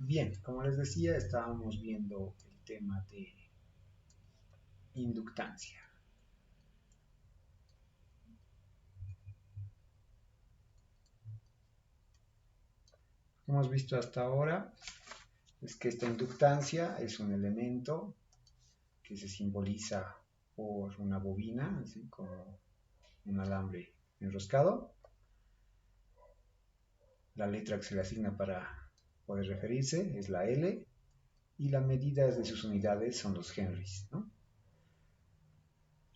Bien, como les decía, estábamos viendo el tema de inductancia. Lo que hemos visto hasta ahora es que esta inductancia es un elemento que se simboliza por una bobina, así como un alambre enroscado. La letra que se le asigna para poder referirse es la L y la medida de sus unidades son los henrys, ¿no?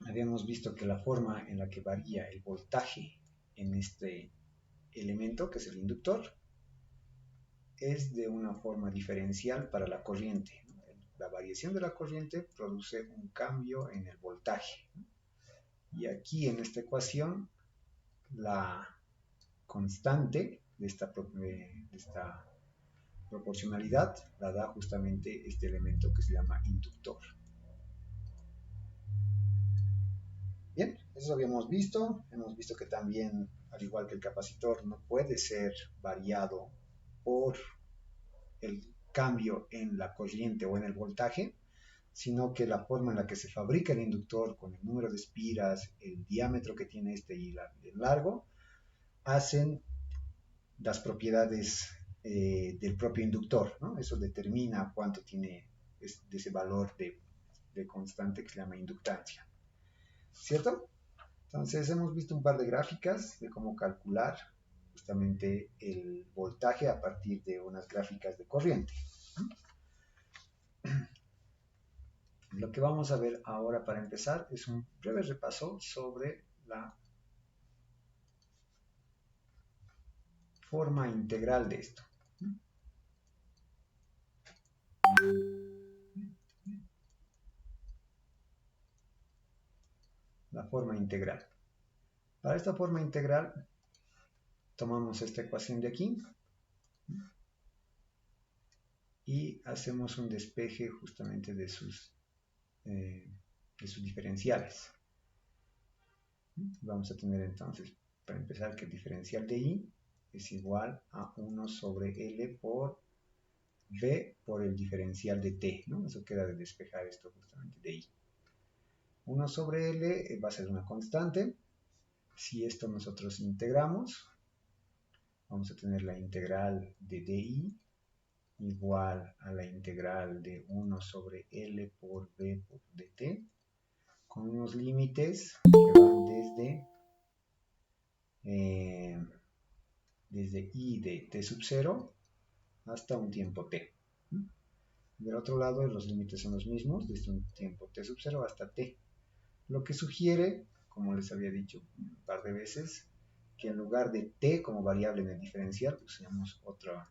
Habíamos visto que la forma en la que varía el voltaje en este elemento, que es el inductor, es de una forma diferencial para la corriente. La variación de la corriente produce un cambio en el voltaje. Y aquí en esta ecuación, la constante de esta proporcionalidad la da justamente este elemento que se llama inductor. Bien, eso habíamos visto. Hemos visto que también, al igual que el capacitor, no puede ser variado por el cambio en la corriente o en el voltaje, sino que la forma en la que se fabrica el inductor, con el número de espiras, el diámetro que tiene este y el largo, hacen las propiedades del propio inductor, ¿no? Eso determina cuánto tiene de ese valor de constante que se llama inductancia, ¿cierto? Entonces hemos visto un par de gráficas de cómo calcular justamente el voltaje a partir de unas gráficas de corriente. Lo que vamos a ver ahora para empezar es un breve repaso sobre la forma integral de esto. La forma integral. Para esta forma integral tomamos esta ecuación de aquí y hacemos un despeje justamente de sus diferenciales. Vamos a tener entonces, para empezar, que el diferencial de I es igual a 1 sobre L por V por el diferencial de T, ¿no? Eso queda de despejar esto justamente de I. 1 sobre L va a ser una constante. Si esto nosotros integramos, vamos a tener la integral de DI igual a la integral de 1 sobre L por V por dt, con unos límites que van desde I de t sub 0 hasta un tiempo t. Del otro lado los límites son los mismos, desde un tiempo t sub 0 hasta t. Lo que sugiere, como les había dicho un par de veces, que en lugar de t como variable en el diferencial, usemos otra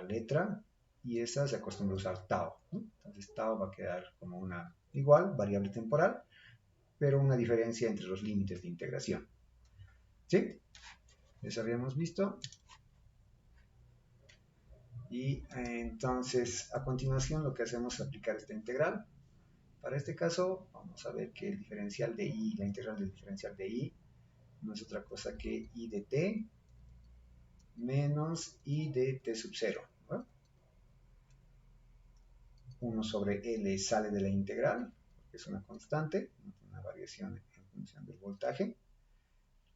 letra, y esa se acostumbra a usar tau, ¿no? Entonces tau va a quedar como una igual, variable temporal, pero una diferencia entre los límites de integración. ¿Sí? Eso habíamos visto. Y entonces, a continuación, lo que hacemos es aplicar esta integral. Para este caso, vamos a ver que el diferencial de I, la integral del diferencial de I, no es otra cosa que I de t menos I de t sub 0. ¿No? 1 sobre L sale de la integral, porque es una constante, una variación en función del voltaje,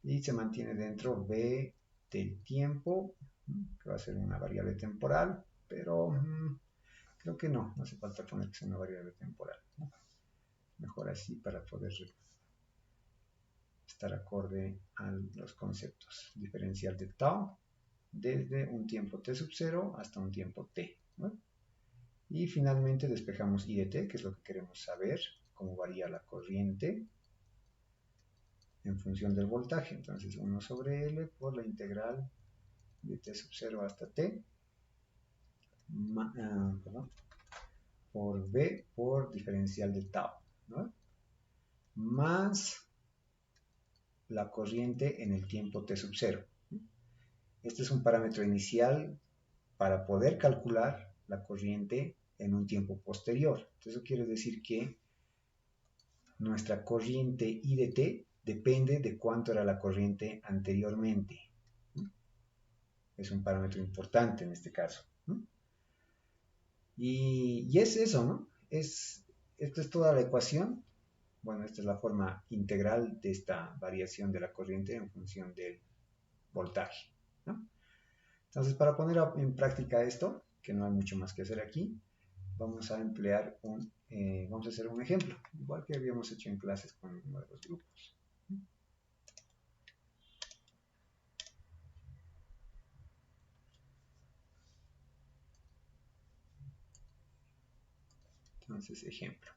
y se mantiene dentro V del tiempo, que va a ser una variable temporal, pero creo que no hace falta poner que sea una variable temporal, ¿no? Mejor así para poder estar acorde a los conceptos. Diferencial de tau desde un tiempo t sub 0 hasta un tiempo t, ¿no? Y finalmente despejamos I de t, que es lo que queremos saber, cómo varía la corriente en función del voltaje. Entonces 1 sobre L por la integral de t sub 0 hasta t, por V por diferencial de tau, ¿no? Más la corriente en el tiempo t sub 0. Este es un parámetro inicial para poder calcular la corriente en un tiempo posterior. Entonces, eso quiere decir que nuestra corriente I de t depende de cuánto era la corriente anteriormente. Es un parámetro importante en este caso, ¿no? Y es eso, ¿no? Esto es toda la ecuación. Bueno, esta es la forma integral de esta variación de la corriente en función del voltaje, ¿no? Entonces, para poner en práctica esto, que no hay mucho más que hacer aquí, vamos a emplear vamos a hacer un ejemplo, igual que habíamos hecho en clases con uno de los grupos. Entonces, ejemplo.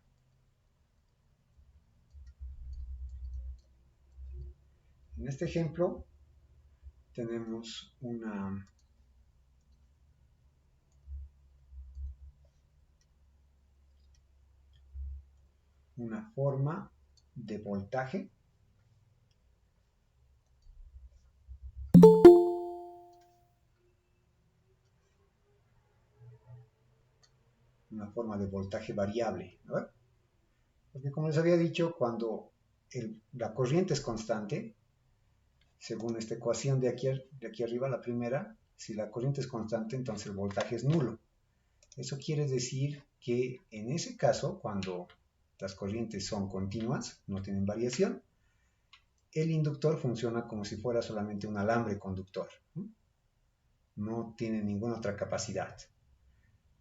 En este ejemplo tenemos una forma de voltaje variable, ¿no? Porque como les había dicho, cuando la corriente es constante, según esta ecuación de aquí arriba, la primera, si la corriente es constante, entonces el voltaje es nulo. Eso quiere decir que en ese caso, cuando las corrientes son continuas, no tienen variación, el inductor funciona como si fuera solamente un alambre conductor. No tiene ninguna otra capacidad.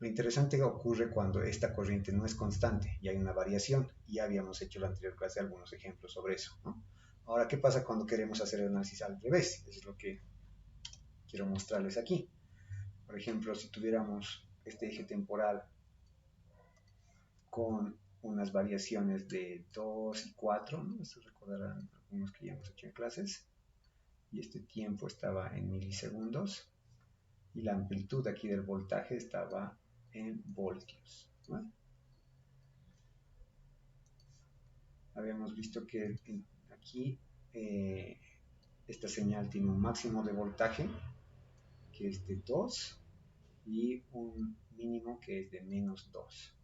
Lo interesante ocurre cuando esta corriente no es constante y hay una variación. Ya habíamos hecho en la anterior clase algunos ejemplos sobre eso, ¿no? Ahora, ¿qué pasa cuando queremos hacer el análisis al revés? Eso es lo que quiero mostrarles aquí. Por ejemplo, si tuviéramos este eje temporal con unas variaciones de 2 y 4, ¿no? Esto recordarán algunos que ya hemos hecho en clases. Y este tiempo estaba en milisegundos. Y la amplitud aquí del voltaje estaba en voltios, ¿no? Habíamos visto que aquí esta señal tiene un máximo de voltaje que es de 2 y un mínimo que es de menos 2.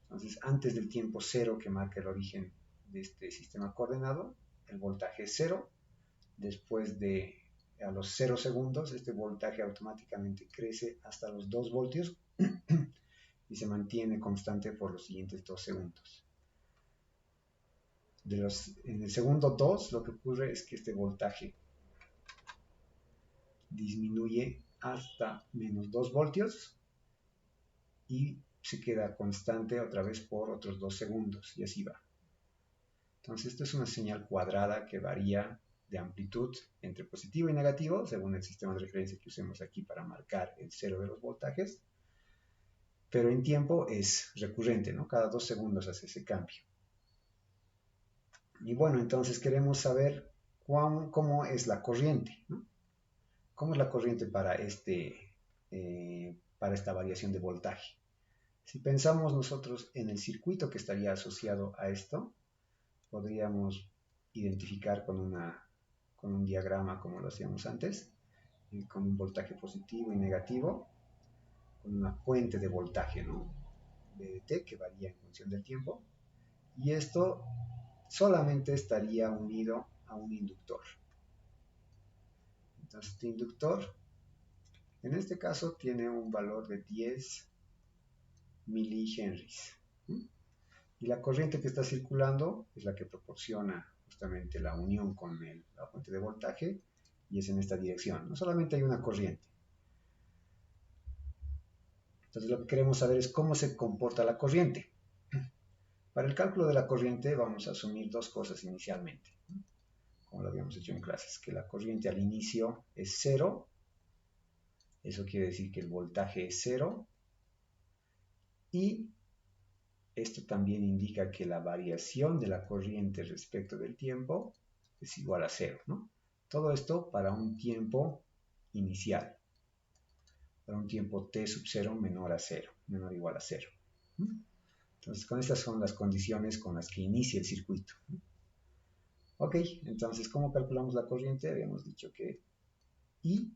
Entonces, antes del tiempo 0 que marca el origen de este sistema coordenado, el voltaje es 0. Después de a los 0 segundos, este voltaje automáticamente crece hasta los 2 voltios y se mantiene constante por los siguientes 2 segundos. En el segundo 2, lo que ocurre es que este voltaje disminuye hasta menos 2 voltios y se queda constante otra vez por otros 2 segundos y así va. Entonces, esto es una señal cuadrada que varía de amplitud entre positivo y negativo según el sistema de referencia que usemos aquí para marcar el cero de los voltajes, pero en tiempo es recurrente, ¿no? Cada 2 segundos hace ese cambio. Y bueno, entonces queremos saber cómo es la corriente, ¿no? ¿Cómo es la corriente para esta variación de voltaje? Si pensamos nosotros en el circuito que estaría asociado a esto, podríamos identificar con un diagrama como lo hacíamos antes, con un voltaje positivo y negativo, con una fuente de voltaje, ¿no? VDT, que varía en función del tiempo, y esto solamente estaría unido a un inductor. Entonces, este inductor, en este caso, tiene un valor de 10 milihenries. Y la corriente que está circulando es la que proporciona justamente la unión con la fuente de voltaje y es en esta dirección. No solamente hay una corriente. Entonces lo que queremos saber es cómo se comporta la corriente. Para el cálculo de la corriente vamos a asumir dos cosas inicialmente, como lo habíamos hecho en clases, que la corriente al inicio es 0, eso quiere decir que el voltaje es 0, y esto también indica que la variación de la corriente respecto del tiempo es igual a 0, ¿no? Todo esto para un tiempo inicial, para un tiempo t sub 0 menor a 0, menor o igual a 0. Entonces, con estas son las condiciones con las que inicia el circuito. Ok, entonces, ¿cómo calculamos la corriente? Habíamos dicho que I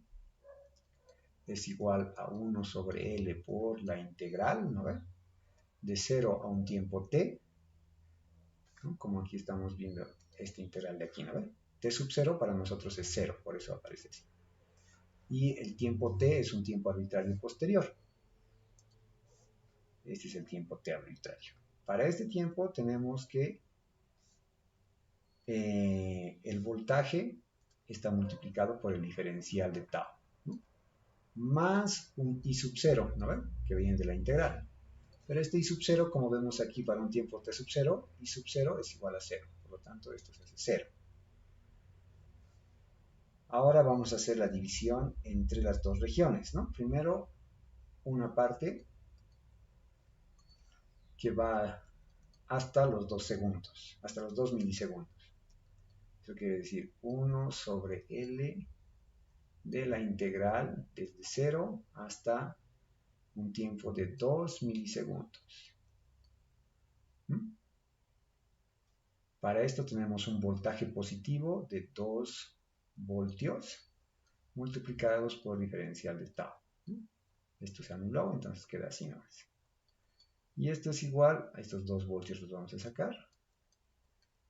es igual a 1 sobre L por la integral, ¿no? De 0 a un tiempo t, ¿no? Como aquí estamos viendo esta integral de aquí, ¿no? T sub 0 para nosotros es 0, por eso aparece así. y el tiempo t es un tiempo arbitrario posterior. Este es el tiempo t arbitrario. Para este tiempo tenemos que el voltaje está multiplicado por el diferencial de tau, ¿no? Más un I sub 0, ¿no ven? Que viene de la integral. Pero este I sub 0, como vemos aquí para un tiempo t sub 0, I sub 0 es igual a 0. Por lo tanto, esto se hace 0. Ahora vamos a hacer la división entre las dos regiones, ¿no? Primero, una parte que va hasta los 2 segundos, hasta los 2 milisegundos. Eso quiere decir 1 sobre L de la integral desde 0 hasta un tiempo de 2 milisegundos. ¿Mm? Para esto tenemos un voltaje positivo de 2 voltios multiplicados por diferencial de tau. ¿Mm? Esto se anuló, entonces queda así nomás. Y esto es igual a estos 2 voltios, los vamos a sacar.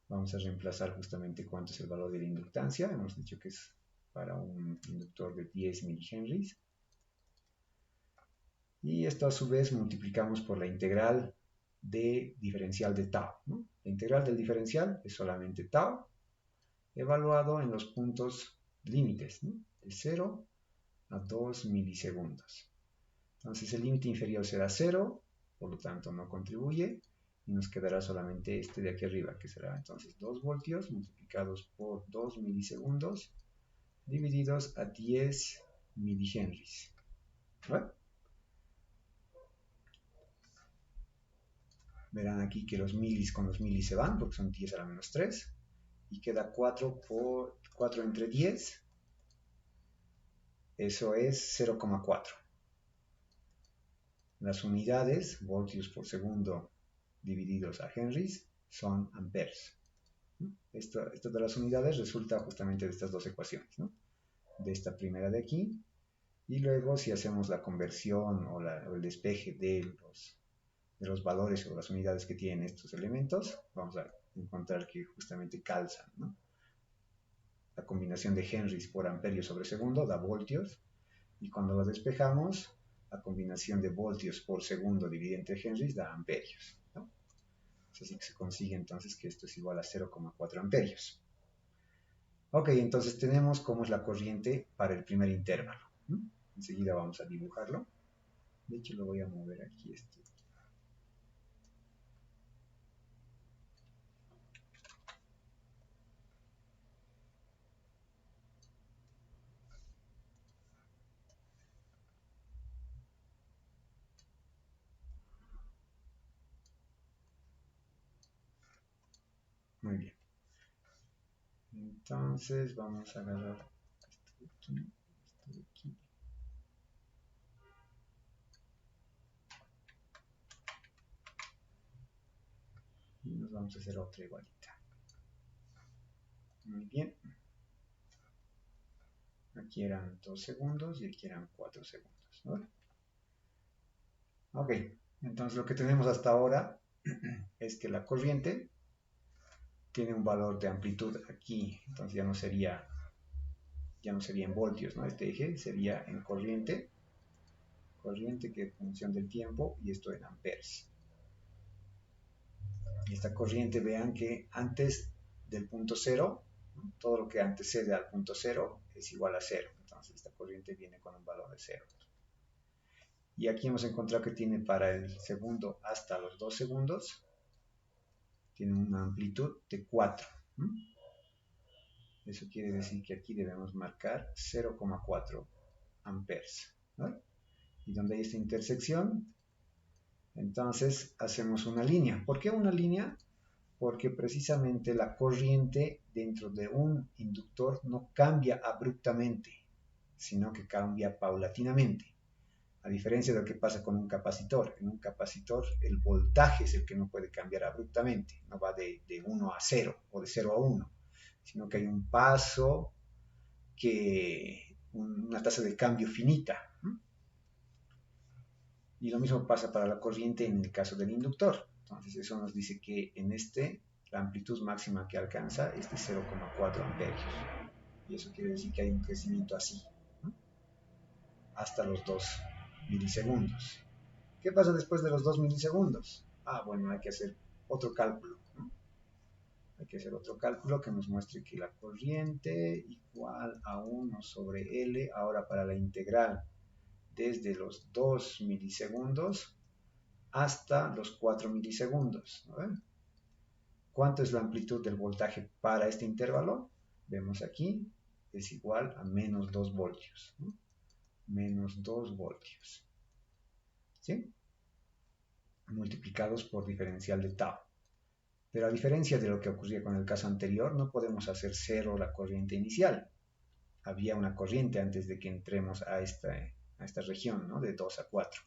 Vamos a reemplazar justamente cuánto es el valor de la inductancia. Hemos dicho que es para un inductor de 10 milihenries. Y esto a su vez multiplicamos por la integral de diferencial de tau, ¿no? La integral del diferencial es solamente tau, evaluado en los puntos límites, ¿no? De 0 a 2 milisegundos. Entonces el límite inferior será 0, por lo tanto no contribuye, y nos quedará solamente este de aquí arriba, que será entonces 2 voltios multiplicados por 2 milisegundos, divididos a 10 milihenries. ¿Vale? Verán aquí que los milis con los milis se van, porque son 10 a la menos 3, y queda 4 por 4 entre 10, eso es 0,4. Las unidades, voltios por segundo divididos a henries, son amperes. Esto de las unidades resulta justamente de estas dos ecuaciones, ¿no? De esta primera de aquí, y luego si hacemos la conversión o el despeje de los valores o las unidades que tienen estos elementos, vamos a encontrar que justamente calzan, ¿no? La combinación de henries por amperio sobre segundo da voltios, y cuando lo despejamos, la combinación de voltios por segundo dividido entre henries da amperios, ¿no? Es así que se consigue entonces que esto es igual a 0,4 amperios. Ok, entonces tenemos cómo es la corriente para el primer intervalo. Enseguida vamos a dibujarlo. De hecho, lo voy a mover aquí. Muy bien. Entonces vamos a agarrar esto de aquí. Y nos vamos a hacer otra igualita. Muy bien. Aquí eran 2 segundos y aquí eran 4 segundos, ¿no? Ok, entonces lo que tenemos hasta ahora es que la corriente tiene un valor de amplitud aquí, entonces ya no sería en voltios, ¿no? Este eje sería en corriente que es función del tiempo, y esto en amperes. Y esta corriente, vean que antes del punto cero, ¿no? Todo lo que antecede al punto cero es igual a cero, entonces esta corriente viene con un valor de cero. Y aquí hemos encontrado que tiene para el segundo hasta los 2 segundos, tiene una amplitud de 4. Eso quiere decir que aquí debemos marcar 0,4 amperes, ¿no? Y donde hay esta intersección, entonces hacemos una línea. ¿Por qué una línea? Porque precisamente la corriente dentro de un inductor no cambia abruptamente, sino que cambia paulatinamente. A diferencia de lo que pasa con un capacitor. En un capacitor el voltaje es el que no puede cambiar abruptamente. No va de 1 a 0 o de 0 a 1, sino que hay un paso, una tasa de cambio finita. Y lo mismo pasa para la corriente en el caso del inductor. Entonces eso nos dice que en la amplitud máxima que alcanza es de 0,4 amperios. Y eso quiere decir que hay un crecimiento así, ¿no? hasta los 2 milisegundos. ¿Qué pasa después de los 2 milisegundos? Bueno, hay que hacer otro cálculo, ¿no? Hay que hacer otro cálculo que nos muestre que la corriente igual a 1 sobre L, ahora para la integral desde los 2 milisegundos hasta los 4 milisegundos, ¿no? ¿Cuánto es la amplitud del voltaje para este intervalo? Vemos aquí, es igual a menos 2 voltios, ¿no? Menos 2 voltios, ¿sí? Multiplicados por diferencial de tau. Pero a diferencia de lo que ocurría con el caso anterior, no podemos hacer cero la corriente inicial. Había una corriente antes de que entremos a esta región, ¿no? De 2 a 4.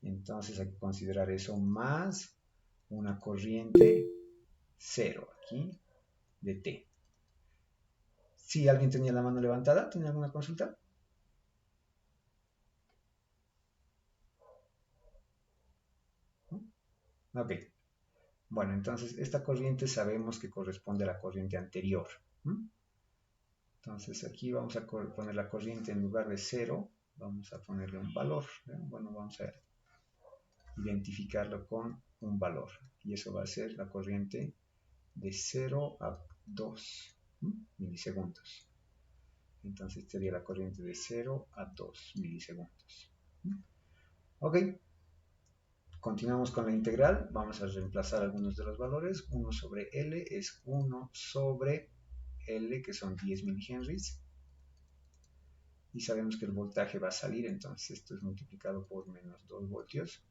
Entonces hay que considerar eso más una corriente 0 aquí de T. Si alguien tenía la mano levantada, ¿tiene alguna consulta? ¿No? Ok. Bueno, entonces esta corriente sabemos que corresponde a la corriente anterior. Entonces aquí vamos a poner la corriente en lugar de 0, vamos a ponerle un valor. Bueno, vamos a identificarlo con un valor. Y eso va a ser la corriente de 0 a 2 milisegundos. Entonces sería la corriente de 0 a 2 milisegundos. Ok. Continuamos con la integral. Vamos a reemplazar algunos de los valores. 1 sobre L es 1 sobre L, que son 10 milihenries. Y sabemos que el voltaje va a salir, entonces esto es multiplicado por menos 2 voltios.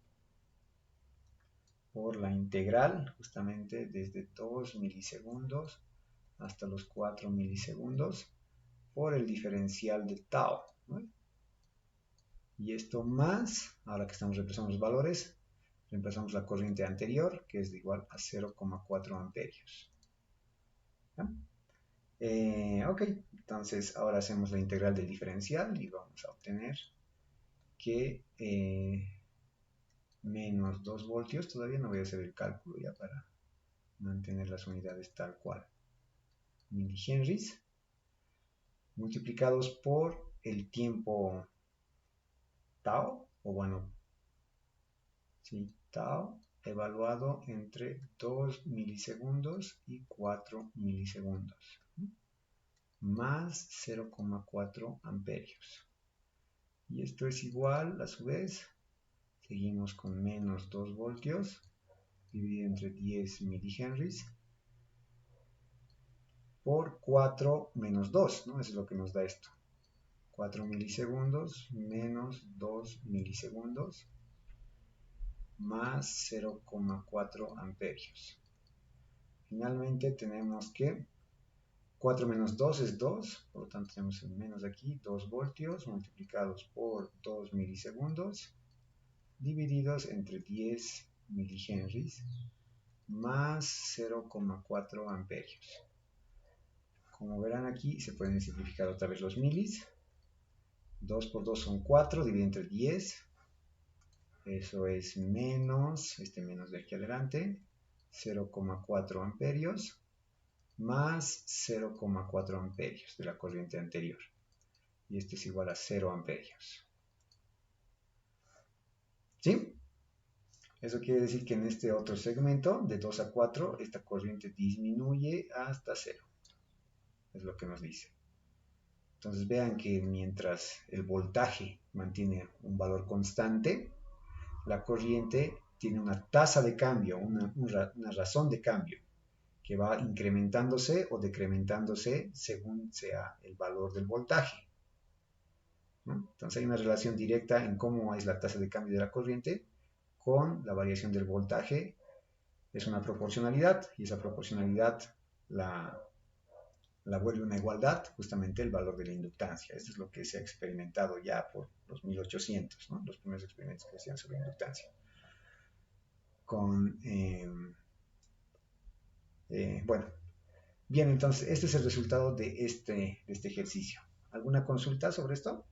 Por la integral, justamente desde 2 milisegundos hasta los 4 milisegundos, por el diferencial de tau, ¿no? Y esto más, ahora que estamos reemplazando los valores, reemplazamos la corriente anterior, que es de igual a 0,4 amperios. Ok, entonces ahora hacemos la integral del diferencial y vamos a obtener que menos 2 voltios, todavía no voy a hacer el cálculo ya para mantener las unidades tal cual, milihenries, multiplicados por el tiempo tau, o bueno, sí, tau, evaluado entre 2 milisegundos y 4 milisegundos, más 0,4 amperios. Y esto es igual, a su vez, seguimos con menos 2 voltios, dividido entre 10 milihenries, por 4 menos 2, ¿no? Eso es lo que nos da esto. 4 milisegundos menos 2 milisegundos más 0,4 amperios. Finalmente tenemos que 4 menos 2 es 2, por lo tanto tenemos el menos aquí, 2 voltios multiplicados por 2 milisegundos, divididos entre 10 milihenries, más 0,4 amperios. Como verán aquí, se pueden simplificar otra vez los milis. 2 por 2 son 4, dividido entre 10. Eso es menos, este menos de aquí adelante, 0,4 amperios, más 0,4 amperios de la corriente anterior. Y esto es igual a 0 amperios. ¿Sí? Eso quiere decir que en este otro segmento, de 2 a 4, esta corriente disminuye hasta 0. Es lo que nos dice. Entonces vean que mientras el voltaje mantiene un valor constante, la corriente tiene una tasa de cambio, una razón de cambio, que va incrementándose o decrementándose según sea el valor del voltaje, ¿no? Entonces hay una relación directa en cómo es la tasa de cambio de la corriente con la variación del voltaje. Es una proporcionalidad y esa proporcionalidad la vuelve una igualdad, justamente el valor de la inductancia. Esto es lo que se ha experimentado ya por los 1800, ¿no? Los primeros experimentos que hacían sobre inductancia. Bueno, bien, entonces este es el resultado de este ejercicio. ¿Alguna consulta sobre esto?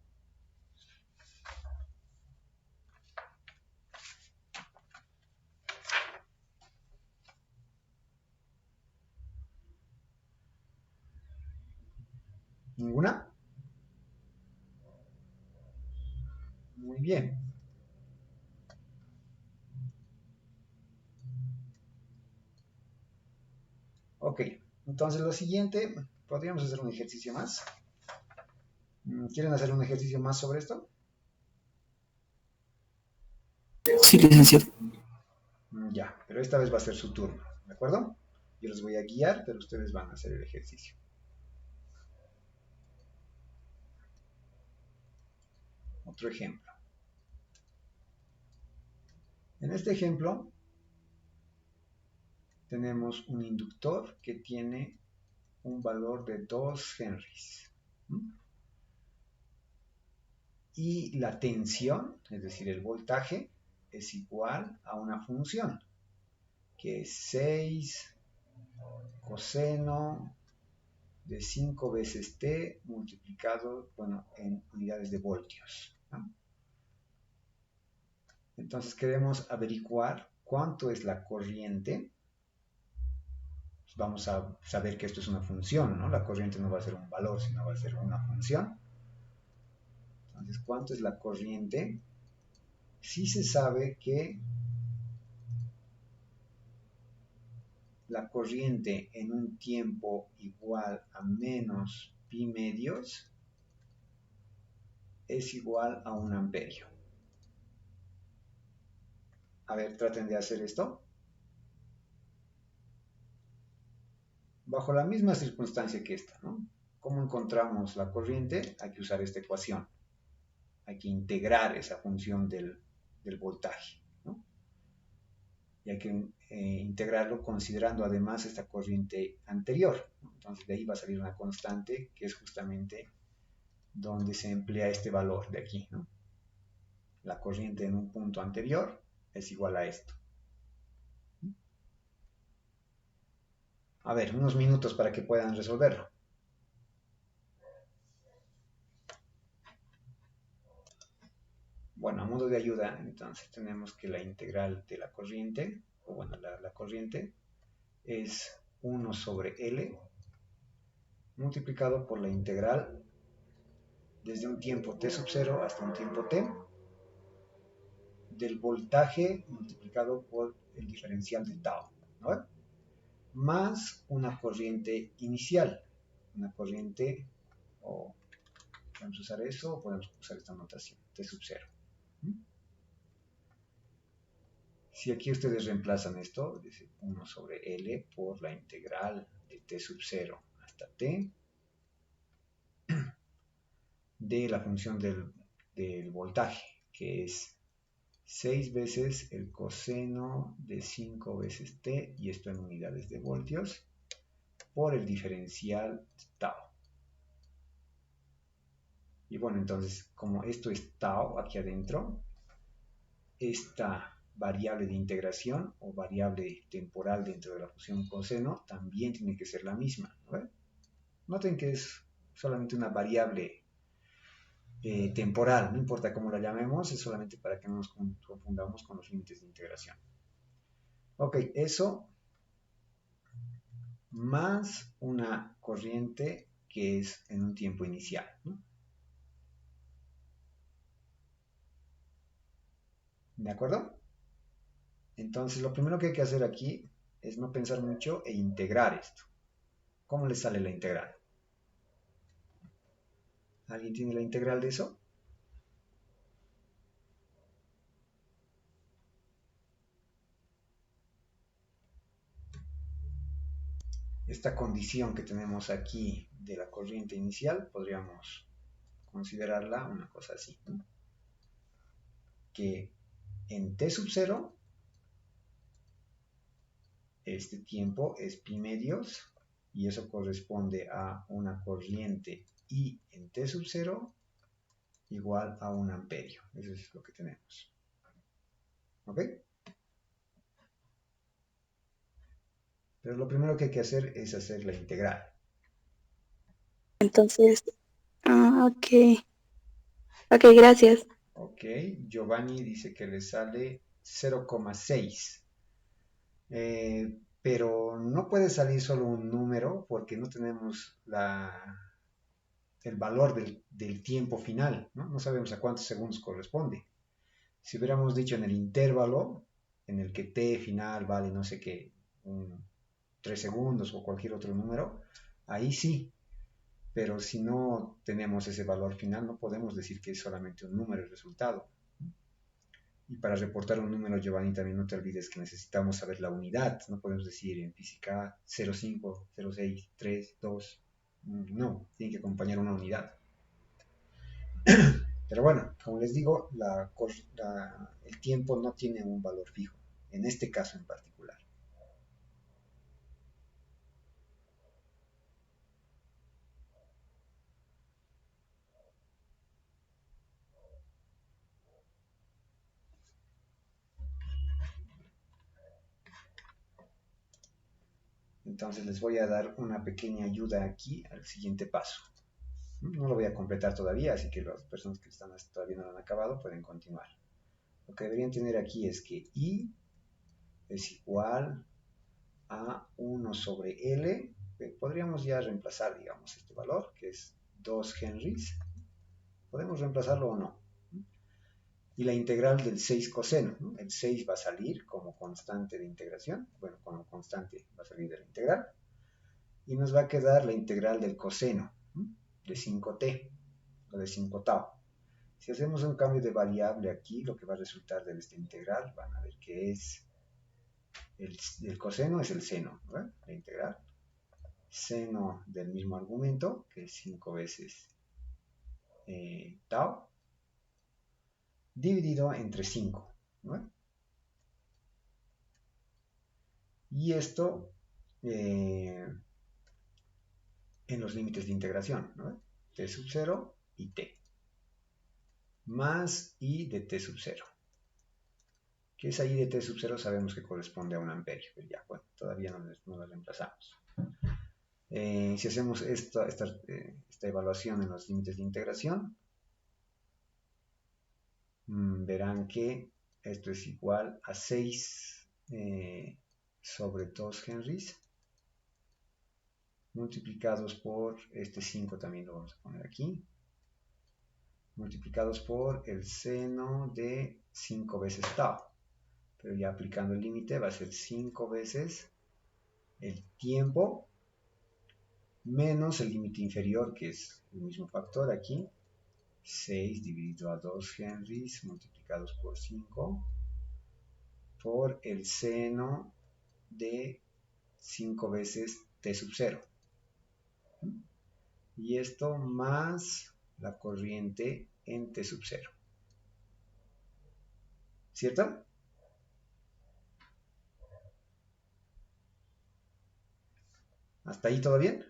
¿Ninguna? Muy bien. Ok, entonces lo siguiente, podríamos hacer un ejercicio más. ¿Quieren hacer un ejercicio más sobre esto? Sí, licenciado. Ya, pero esta vez va a ser su turno, ¿de acuerdo? Yo los voy a guiar, pero ustedes van a hacer el ejercicio. Otro ejemplo. En este ejemplo tenemos un inductor que tiene un valor de 2 henries. Y la tensión, es decir, el voltaje, es igual a una función, que es 6 coseno de 5 veces t multiplicado, bueno, en unidades de voltios, ¿no? Entonces queremos averiguar cuánto es la corriente. Pues vamos a saber que esto es una función, ¿no? La corriente no va a ser un valor, sino va a ser una función. Entonces, ¿cuánto es la corriente? Sí se sabe que la corriente en un tiempo igual a menos pi medios es igual a un amperio. A ver, traten de hacer esto. Bajo la misma circunstancia que esta, ¿no? ¿Cómo encontramos la corriente? Hay que usar esta ecuación. Hay que integrar esa función del voltaje, ¿no? Y hay que integrarlo considerando además esta corriente anterior, ¿no? Entonces de ahí va a salir una constante que es justamente donde se emplea este valor de aquí, ¿no? La corriente en un punto anterior es igual a esto. A ver, unos minutos para que puedan resolverlo. Bueno, a modo de ayuda, entonces tenemos que la integral de la corriente, o bueno, la corriente es 1 sobre L multiplicado por la integral desde un tiempo t sub 0 hasta un tiempo t del voltaje multiplicado por el diferencial de tau, ¿no? Más una corriente inicial, una corriente, o podemos usar eso o podemos usar esta notación, t sub 0. Si aquí ustedes reemplazan esto, dice 1 sobre L por la integral de t sub 0 hasta t de la función del voltaje, que es 6 veces el coseno de 5 veces t, y esto en unidades de voltios, por el diferencial tau. Y bueno, entonces, como esto es tau aquí adentro, esta variable de integración o variable temporal dentro de la función coseno también tiene que ser la misma, ¿no? Noten que es solamente una variable temporal, no importa cómo la llamemos, es solamente para que no nos confundamos con los límites de integración. Ok, eso más una corriente que es en un tiempo inicial, ¿no? ¿De acuerdo? Entonces, lo primero que hay que hacer aquí es no pensar mucho e integrar esto. ¿Cómo le sale la integral? ¿Alguien tiene la integral de eso? Esta condición que tenemos aquí de la corriente inicial, podríamos considerarla una cosa así, ¿no? Que en t sub 0, este tiempo es pi medios, y eso corresponde a una corriente I en t sub 0 igual a un amperio. Eso es lo que tenemos. ¿Ok? Pero lo primero que hay que hacer es hacer la integral. Entonces, ok. Ok, gracias. Ok, Giovanni dice que le sale 0,6. Pero no puede salir solo un número porque no tenemos el valor del tiempo final, ¿no? No sabemos a cuántos segundos corresponde. Si hubiéramos dicho en el intervalo en el que t final vale no sé qué, 3 segundos o cualquier otro número, ahí sí. Pero si no tenemos ese valor final, no podemos decir que es solamente un número el resultado. Y para reportar un número, Giovanni, también no te olvides que necesitamos saber la unidad. No podemos decir en física 0,5, 0,6, 3, 2. No, tiene que acompañar una unidad. Pero bueno, como les digo, el tiempo no tiene un valor fijo, en este caso en particular. Entonces les voy a dar una pequeña ayuda aquí al siguiente paso. No lo voy a completar todavía, así que las personas que todavía no lo han acabado pueden continuar. Lo que deberían tener aquí es que I es igual a 1 sobre L. Podríamos ya reemplazar, digamos, este valor, que es 2 henries. Podemos reemplazarlo o no. Y la integral del 6 coseno, ¿no? El 6 va a salir como constante de integración. Bueno, como constante va a salir de la integral. Y nos va a quedar la integral del coseno, ¿no? De 5t, o de 5 tau. Si hacemos un cambio de variable aquí, lo que va a resultar de esta integral, van a ver que es el coseno es el seno, ¿verdad? La integral. Seno del mismo argumento, que es 5 veces tau, dividido entre 5, ¿no? Y esto en los límites de integración, ¿no? T sub 0 y t, más I de t sub 0. Que esa I de t sub 0 sabemos que corresponde a un amperio, pero ya, bueno, todavía no la reemplazamos. Si hacemos esta evaluación en los límites de integración, verán que esto es igual a 6 sobre 2 henries multiplicados por este 5 también lo vamos a poner aquí, multiplicados por el seno de 5 veces tau. Pero ya aplicando el límite va a ser 5 veces el tiempo menos el límite inferior, que es el mismo factor aquí, 6 dividido a 2 henries multiplicados por 5 por el seno de 5 veces t sub 0. Y esto más la corriente en t sub 0. ¿Cierto? ¿Hasta ahí todo bien?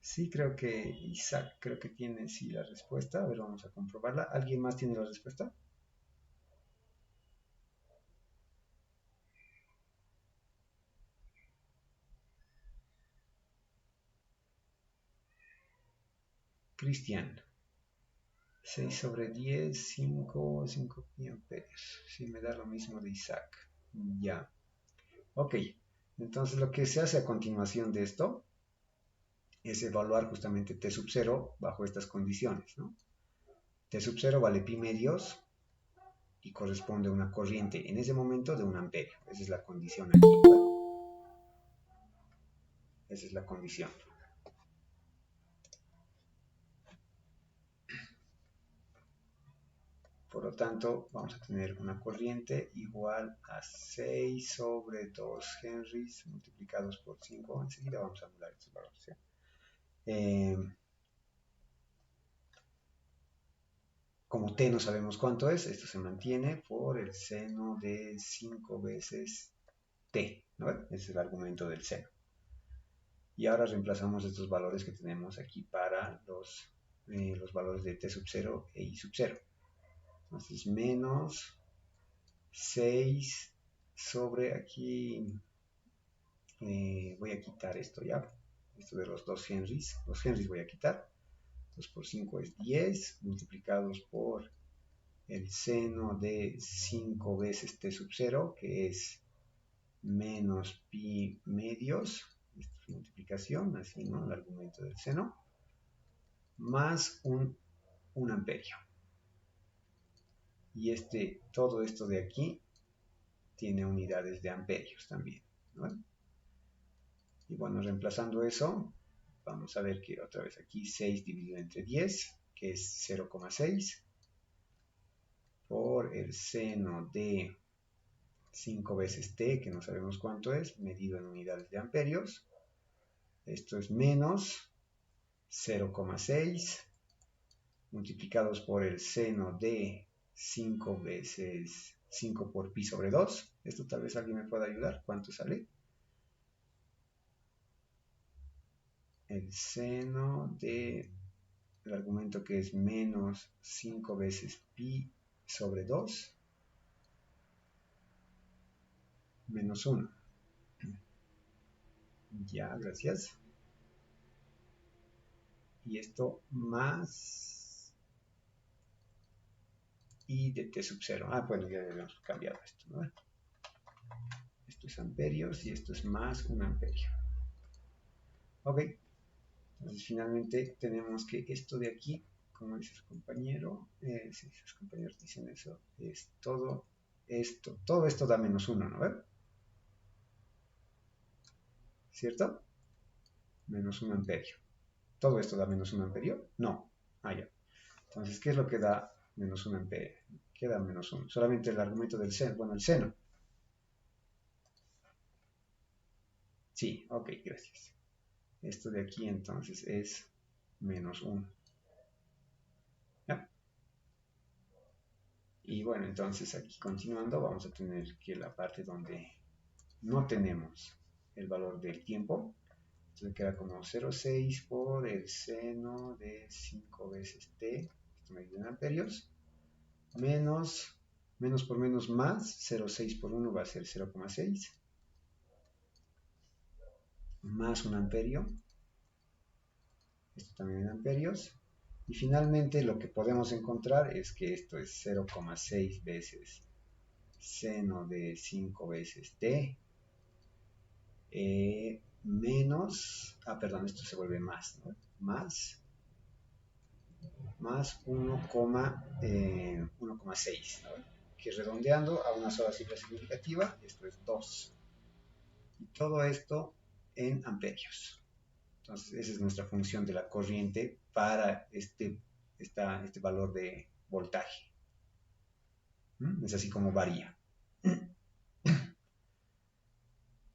Sí, creo que Isaac tiene sí la respuesta. A ver, vamos a comprobarla. ¿Alguien más tiene la respuesta? Cristian. 6 sobre 10, 5 amperios. Sí, me da lo mismo de Isaac. Ya. Ok. Entonces lo que se hace a continuación de esto es evaluar justamente T sub 0 bajo estas condiciones, ¿no? T sub 0 vale pi medios y corresponde a una corriente en ese momento de un amperio. Esa es la condición aquí, ¿no? Esa es la condición. Por lo tanto, vamos a tener una corriente igual a 6 sobre 2 henries multiplicados por 5. Enseguida vamos a anular estos valores, ¿sí? Como t no sabemos cuánto es, esto se mantiene por el seno de 5 veces t, ¿no? Ese es el argumento del seno. Y ahora reemplazamos estos valores que tenemos aquí para los valores de t sub 0 e i sub 0. Entonces, menos 6 sobre aquí, voy a quitar esto ya, esto de los 2 henries, los henries voy a quitar, 2 por 5 es 10, multiplicados por el seno de 5 veces t sub 0, que es menos pi medios, esta es multiplicación, así, ¿no? El argumento del seno, más un amperio. Y todo esto de aquí tiene unidades de amperios también, ¿no? Y bueno, reemplazando eso, vamos a ver que otra vez aquí 6 dividido entre 10, que es 0,6, por el seno de 5 veces t, que no sabemos cuánto es, medido en unidades de amperios. Esto es menos 0,6 multiplicados por el seno de 5 veces 5 por pi sobre 2. Esto tal vez alguien me pueda ayudar. ¿Cuánto sale? El seno de el argumento que es menos 5 veces pi sobre 2 menos 1. Ya, gracias. Y esto más i de t sub 0. Ah, bueno, ya habíamos cambiado esto, ¿no? Esto es amperios y esto es más un amperio. Ok. Entonces finalmente tenemos que esto de aquí, como dice su compañero, si sus compañeros dicen eso, es todo esto da menos 1, ¿no ven? ¿Cierto? Menos 1 amperio. ¿Todo esto da menos 1 amperio? No. Ah, ya. Entonces, ¿qué es lo que da menos 1 amperio? ¿Qué da menos 1? Solamente el argumento del seno. Bueno, el seno. Sí, ok, gracias. Esto de aquí entonces es menos 1. ¿Ya? Y bueno, entonces aquí continuando vamos a tener que la parte donde no tenemos el valor del tiempo, entonces queda como 0,6 por el seno de 5 veces t, esto me en amperios, menos por menos más, 0,6 por 1 va a ser 0,6, más un amperio, esto también en amperios, y finalmente lo que podemos encontrar es que esto es 0,6 veces seno de 5 veces t, menos, esto se vuelve más, ¿no? más 1,6, ¿no? Que redondeando a una sola cifra significativa, esto es 2. Y todo esto en amperios. Entonces, esa es nuestra función de la corriente para este valor de voltaje. Es así como varía.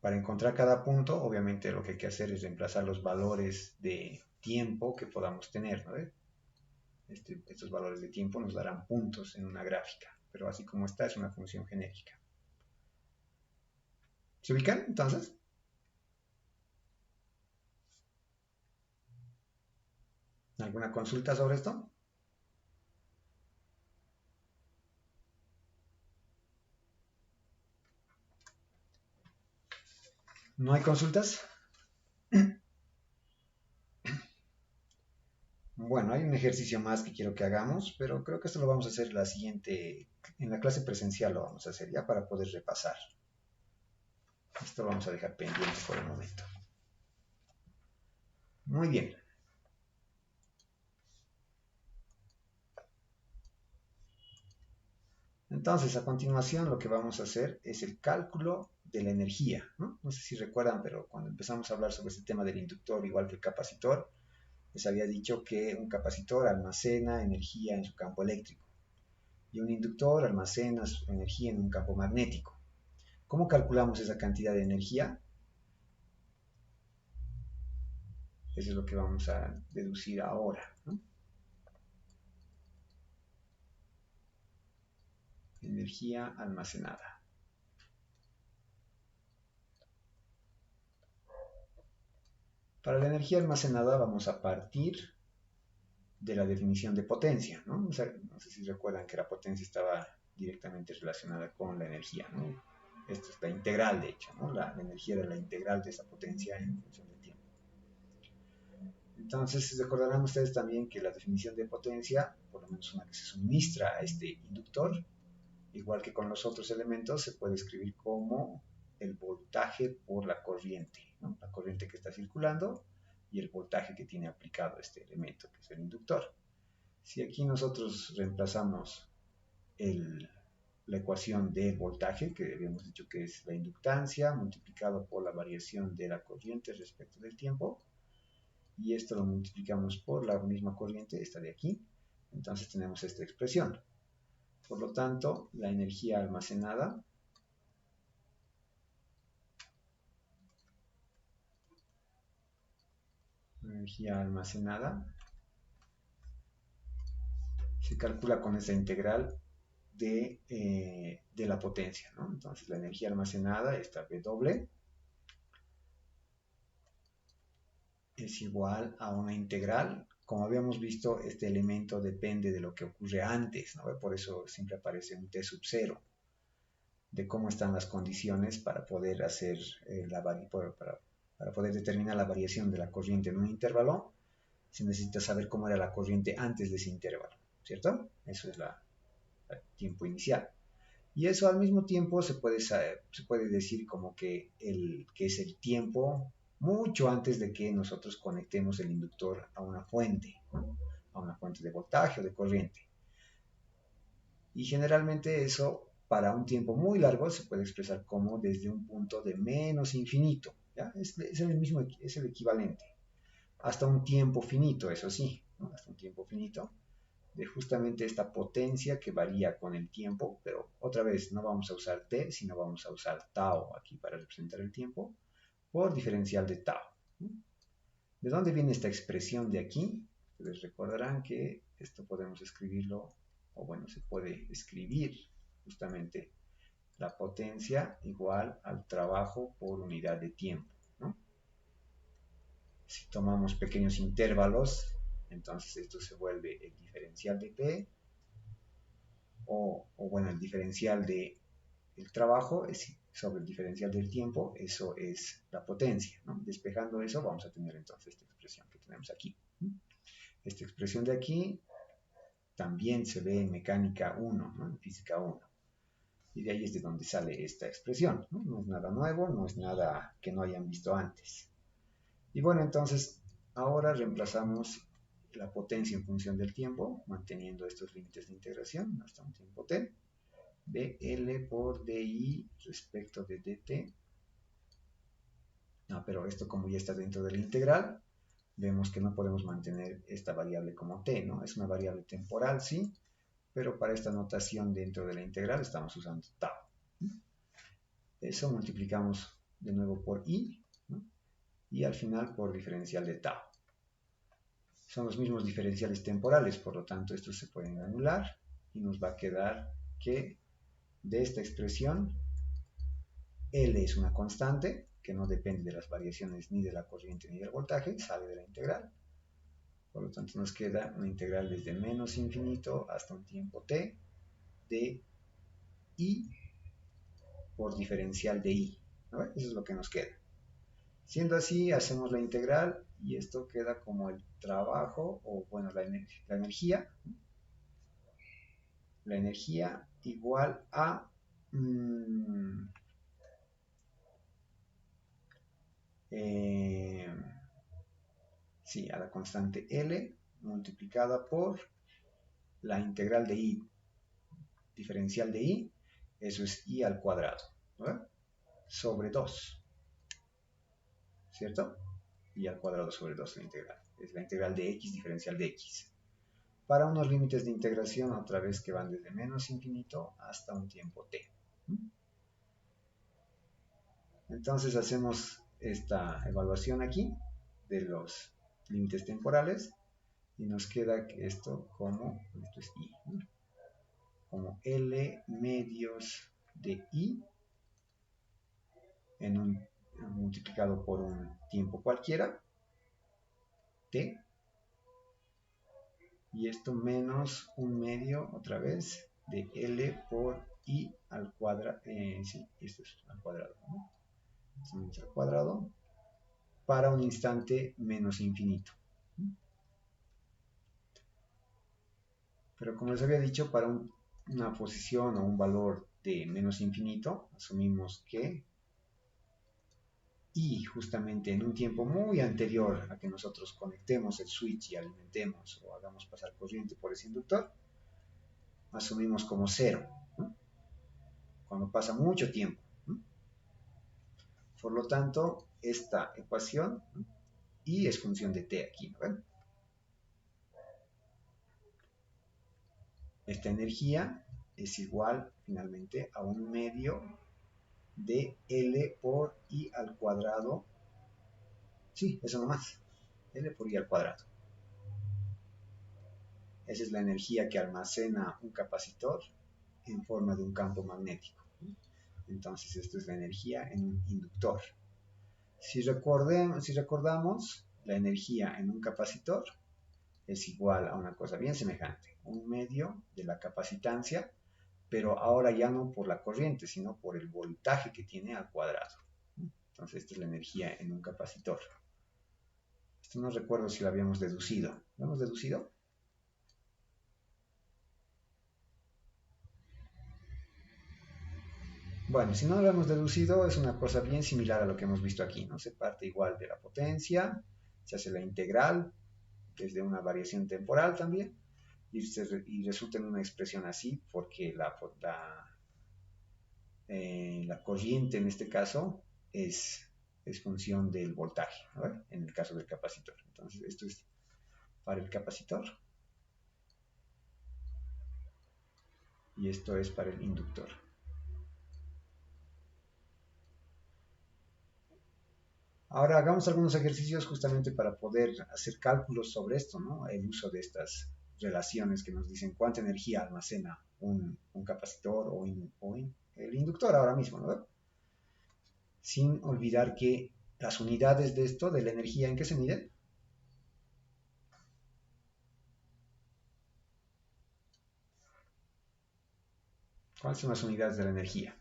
Para encontrar cada punto, obviamente lo que hay que hacer es reemplazar los valores de tiempo que podamos tener, ¿no? Estos valores de tiempo nos darán puntos en una gráfica, pero así como está es una función genérica. ¿Se ubican entonces? ¿Alguna consulta sobre esto? ¿No hay consultas? Bueno, hay un ejercicio más que quiero que hagamos, pero creo que esto lo vamos a hacer en la clase presencial lo vamos a hacer ya para poder repasar. Esto lo vamos a dejar pendiente por el momento. Muy bien. Entonces, a continuación lo que vamos a hacer es el cálculo de la energía, ¿no? No sé si recuerdan, pero cuando empezamos a hablar sobre este tema del inductor, igual que el capacitor, les había dicho que un capacitor almacena energía en su campo eléctrico y un inductor almacena su energía en un campo magnético. ¿Cómo calculamos esa cantidad de energía? Eso es lo que vamos a deducir ahora, ¿no? Energía almacenada. Para la energía almacenada vamos a partir de la definición de potencia, ¿no? O sea, no sé si recuerdan que la potencia estaba directamente relacionada con la energía, ¿no? Esto es la integral, de hecho, ¿no? La energía era la integral de esa potencia en función del tiempo. Entonces, recordarán ustedes también que la definición de potencia, por lo menos una que se suministra a este inductor, igual que con los otros elementos, se puede escribir como el voltaje por la corriente, ¿no? La corriente que está circulando y el voltaje que tiene aplicado este elemento, que es el inductor. Si aquí nosotros reemplazamos la ecuación del voltaje, que habíamos dicho que es la inductancia multiplicado por la variación de la corriente respecto del tiempo, y esto lo multiplicamos por la misma corriente, esta de aquí, entonces tenemos esta expresión. Por lo tanto, la energía almacenada se calcula con esa integral de la potencia, ¿no? Entonces la energía almacenada, esta W, es igual a una integral. Como habíamos visto, este elemento depende de lo que ocurre antes, ¿no? Por eso siempre aparece un T sub 0, de cómo están las condiciones para poder hacer para poder determinar la variación de la corriente en un intervalo. Se necesita saber cómo era la corriente antes de ese intervalo, ¿cierto? Eso es el tiempo inicial. Y eso al mismo tiempo se puede decir como que es el tiempo mucho antes de que nosotros conectemos el inductor a una fuente, ¿no? A una fuente de voltaje o de corriente. Y generalmente eso para un tiempo muy largo se puede expresar como desde un punto de menos infinito, ¿ya? Es el equivalente. Hasta un tiempo finito, eso sí, ¿no? Hasta un tiempo finito de justamente esta potencia que varía con el tiempo, pero otra vez no vamos a usar t, sino vamos a usar tau aquí para representar el tiempo, por diferencial de tau. ¿De dónde viene esta expresión de aquí? Ustedes recordarán que esto podemos escribirlo, o bueno, se puede escribir justamente la potencia igual al trabajo por unidad de tiempo, ¿no? Si tomamos pequeños intervalos, entonces esto se vuelve el diferencial de P, o bueno, el diferencial del trabajo es sobre el diferencial del tiempo, eso es la potencia, ¿no? Despejando eso vamos a tener entonces esta expresión que tenemos aquí. Esta expresión de aquí también se ve en mecánica 1, ¿no? En física 1. Y de ahí es de donde sale esta expresión, ¿no? No es nada nuevo, no es nada que no hayan visto antes. Y bueno, entonces ahora reemplazamos la potencia en función del tiempo, manteniendo estos límites de integración hasta un tiempo t, dl por di respecto de dt. No, pero esto como ya está dentro de la integral, vemos que no podemos mantener esta variable como t, ¿no? Es una variable temporal, sí, pero para esta notación dentro de la integral estamos usando tau. Eso multiplicamos de nuevo por i, ¿no? Y al final por diferencial de tau. Son los mismos diferenciales temporales, por lo tanto estos se pueden anular y nos va a quedar que de esta expresión L es una constante que no depende de las variaciones ni de la corriente ni del voltaje, sale de la integral. Por lo tanto nos queda una integral desde menos infinito hasta un tiempo t de i por diferencial de i, ¿no? Eso es lo que nos queda. Siendo así, hacemos la integral y esto queda como el trabajo, o bueno, la energía igual a sí, a la constante L multiplicada por la integral de I, diferencial de I, eso es I al cuadrado, ¿no? Sobre 2, ¿cierto? I al cuadrado sobre 2 la integral, es la integral de X diferencial de X. Para unos límites de integración, otra vez que van desde menos infinito hasta un tiempo t. Entonces hacemos esta evaluación aquí de los límites temporales y nos queda que esto es i, ¿no? Como L medios de i multiplicado por un tiempo cualquiera, t, y esto menos un medio otra vez de L por i al cuadrado, sí, esto es al cuadrado, ¿no? Entonces, al cuadrado para un instante menos infinito. Pero como les había dicho, para una posición o un valor de menos infinito, asumimos que y justamente en un tiempo muy anterior a que nosotros conectemos el switch y alimentemos o hagamos pasar corriente por ese inductor, asumimos como cero, ¿no? Cuando pasa mucho tiempo, ¿no? Por lo tanto, esta ecuación, ¿no? Y es función de t aquí, ¿no? Esta energía es igual finalmente a un medio de L por I al cuadrado. Sí, eso nomás. L por I al cuadrado. Esa es la energía que almacena un capacitor en forma de un campo magnético. Entonces, esto es la energía en un inductor. Si recordamos, la energía en un capacitor es igual a una cosa bien semejante, un medio de la capacitancia, pero ahora ya no por la corriente, sino por el voltaje que tiene al cuadrado. Entonces, esta es la energía en un capacitor. Esto no recuerdo si lo habíamos deducido. ¿Lo hemos deducido? Bueno, si no lo hemos deducido, es una cosa bien similar a lo que hemos visto aquí, ¿no? Se parte igual de la potencia, se hace la integral desde una variación temporal también, y resulta en una expresión así porque la corriente en este caso es función del voltaje, ¿no? En el caso del capacitor. Entonces, esto es para el capacitor y esto es para el inductor. Ahora hagamos algunos ejercicios justamente para poder hacer cálculos sobre esto, ¿no? El uso de estas relaciones que nos dicen cuánta energía almacena un capacitor o el inductor ahora mismo, ¿no? Sin olvidar que las unidades de esto, de la energía, ¿en qué se miden? ¿Cuáles son las unidades de la energía?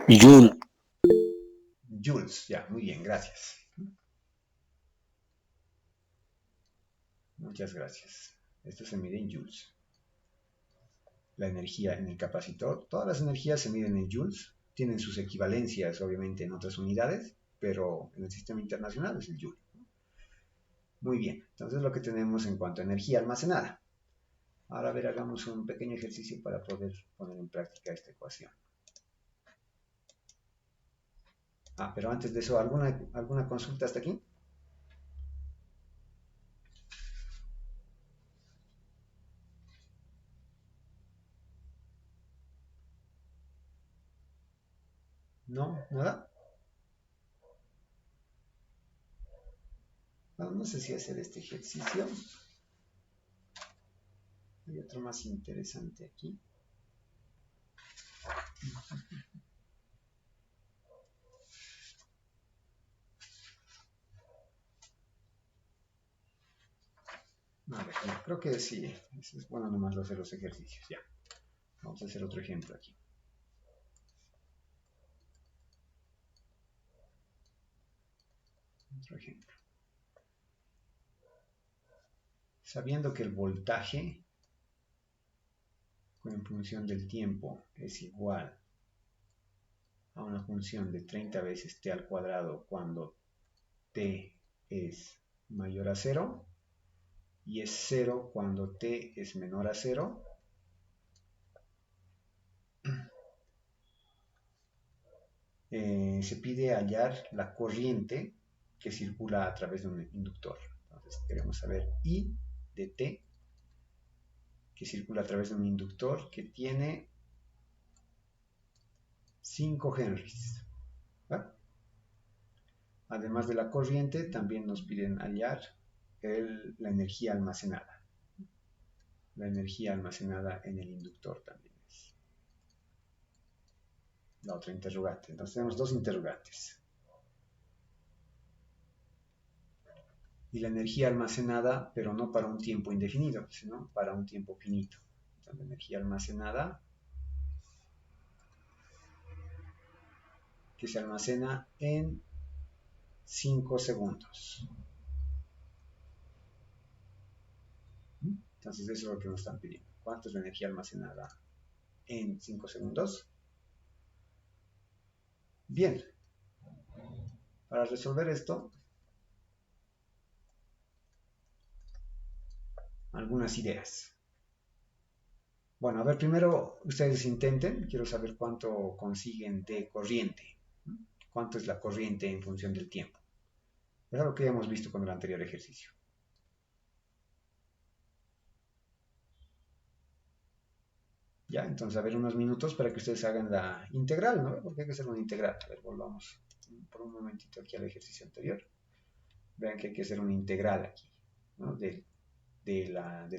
Joule. Joules, ya, muy bien, gracias. Muchas gracias. Esto se mide en joules. La energía en el capacitor, todas las energías se miden en joules, tienen sus equivalencias obviamente en otras unidades, pero en el sistema internacional es el joule. Muy bien, entonces lo que tenemos en cuanto a energía almacenada. Ahora a ver, hagamos un pequeño ejercicio para poder poner en práctica esta ecuación. Pero antes de eso, ¿alguna consulta hasta aquí? ¿No? ¿Nada? No sé si hacer este ejercicio. Hay otro más interesante aquí. A ver, creo que sí. Es bueno nomás hacer los ejercicios. Ya. Vamos a hacer otro ejemplo aquí. Otro ejemplo. Sabiendo que el voltaje en función del tiempo es igual a una función de 30 veces t al cuadrado cuando t es mayor a 0 y es 0 cuando t es menor a 0, se pide hallar la corriente que circula a través de un inductor. Entonces queremos saber I de t que circula a través de un inductor que tiene 5 henries. ¿Va? Además de la corriente, también nos piden hallar la energía almacenada. La energía almacenada en el inductor también es la otra interrogante. Entonces tenemos dos interrogantes. Y la energía almacenada, pero no para un tiempo indefinido, sino para un tiempo finito. Entonces, la energía almacenada que se almacena en 5 segundos. Entonces eso es lo que nos están pidiendo. ¿Cuánto es la energía almacenada en 5 segundos. Bien, para resolver esto, algunas ideas. Bueno, a ver, primero ustedes intenten, quiero saber cuánto consiguen de corriente. ¿Cuánto es la corriente en función del tiempo? Es algo que ya hemos visto con el anterior ejercicio. Ya, entonces a ver unos minutos para que ustedes hagan la integral, ¿no? Porque hay que hacer una integral. A ver, volvamos por un momentito aquí al ejercicio anterior. Vean que hay que hacer una integral aquí, ¿no? Del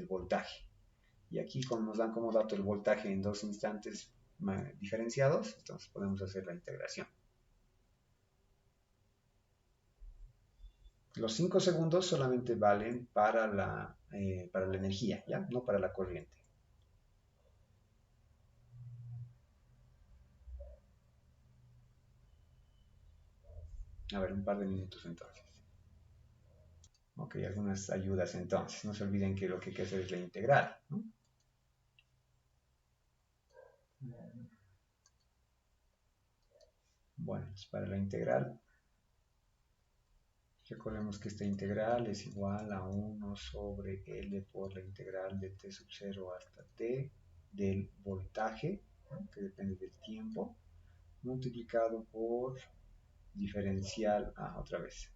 voltaje. Y aquí como nos dan como dato el voltaje en dos instantes diferenciados, entonces podemos hacer la integración. Los 5 segundos solamente valen para la energía, ¿ya? No para la corriente. A ver, un par de minutos entonces. Ok, algunas ayudas entonces. No se olviden que lo que hay que hacer es la integral, ¿no? Bueno, pues para la integral, recordemos que esta integral es igual a 1 sobre L por la integral de t sub 0 hasta t del voltaje, ¿no? Que depende del tiempo, multiplicado por diferencial, otra vez.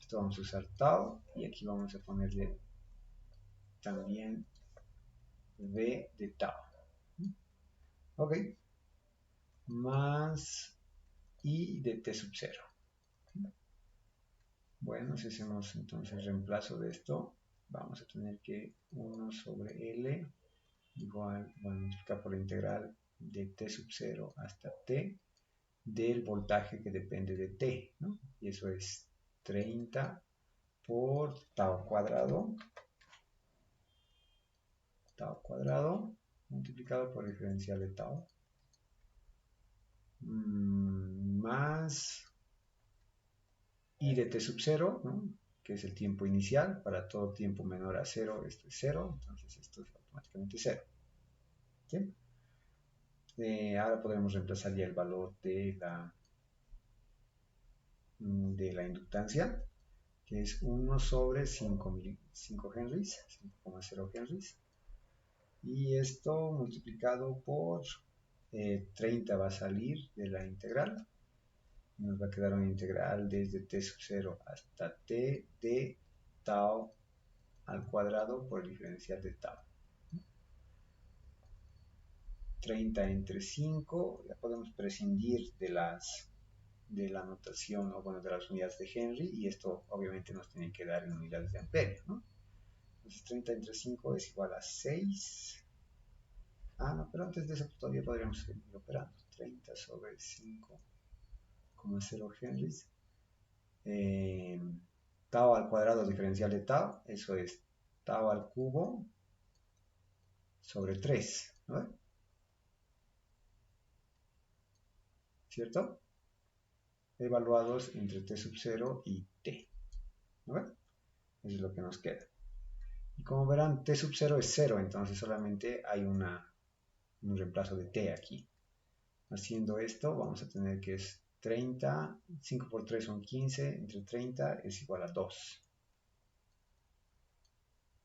Esto vamos a usar tau y aquí vamos a ponerle también v de tau. Ok, más i de t sub 0. Bueno, si hacemos entonces reemplazo de esto, vamos a tener que 1 sobre L igual, bueno, multiplicar por la integral de t sub 0 hasta t del voltaje que depende de t, ¿no? Y eso es 30 por tau cuadrado multiplicado por el diferencial de tau más i de t sub 0, ¿no? Que es el tiempo inicial. Para todo tiempo menor a 0, esto es 0, entonces esto es automáticamente 0. ¿Sí? Ahora podremos reemplazar ya el valor de la inductancia, que es 1 sobre 5 henries, 5,0 henries. Y esto multiplicado por 30 va a salir de la integral. Nos va a quedar una integral desde t sub 0 hasta t de tau al cuadrado por el diferencial de tau. 30 entre 5, ya podemos prescindir de la notación, o bueno, de las unidades de Henry, y esto obviamente nos tiene que dar en unidades de amperio, ¿no? Entonces 30 entre 5 es igual a 6. No, pero antes de eso todavía podríamos seguir operando. 30 sobre 5,0 henries. Tau al cuadrado diferencial de tau, eso es tau al cubo sobre 3, ¿no? ¿Cierto? Evaluados entre t sub 0 y t, ¿no? Eso es lo que nos queda. Y como verán, t sub 0 es 0, entonces solamente hay un reemplazo de t aquí. Haciendo esto, vamos a tener que es 30, 5 por 3 son 15, entre 30 es igual a 2.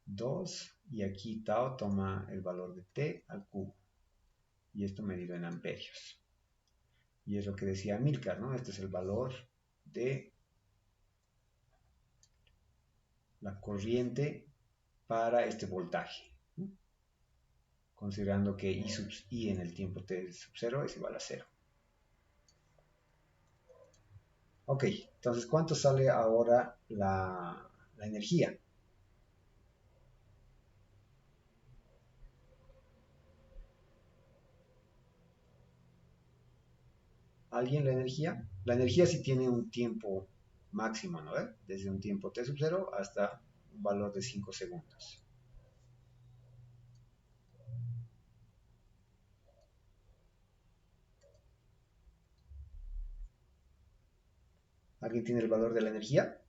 2, y aquí tau toma el valor de t al cubo. Y esto medido en amperios. Y es lo que decía Amílcar, ¿no? Este es el valor de la corriente para este voltaje, ¿no? Considerando que I sub I en el tiempo t sub 0 es igual a 0. Ok, entonces, ¿cuánto sale ahora la energía? ¿Alguien la energía? La energía sí tiene un tiempo máximo, ¿no? Desde un tiempo t sub 0 hasta un valor de 5 segundos. ¿Alguien tiene el valor de la energía?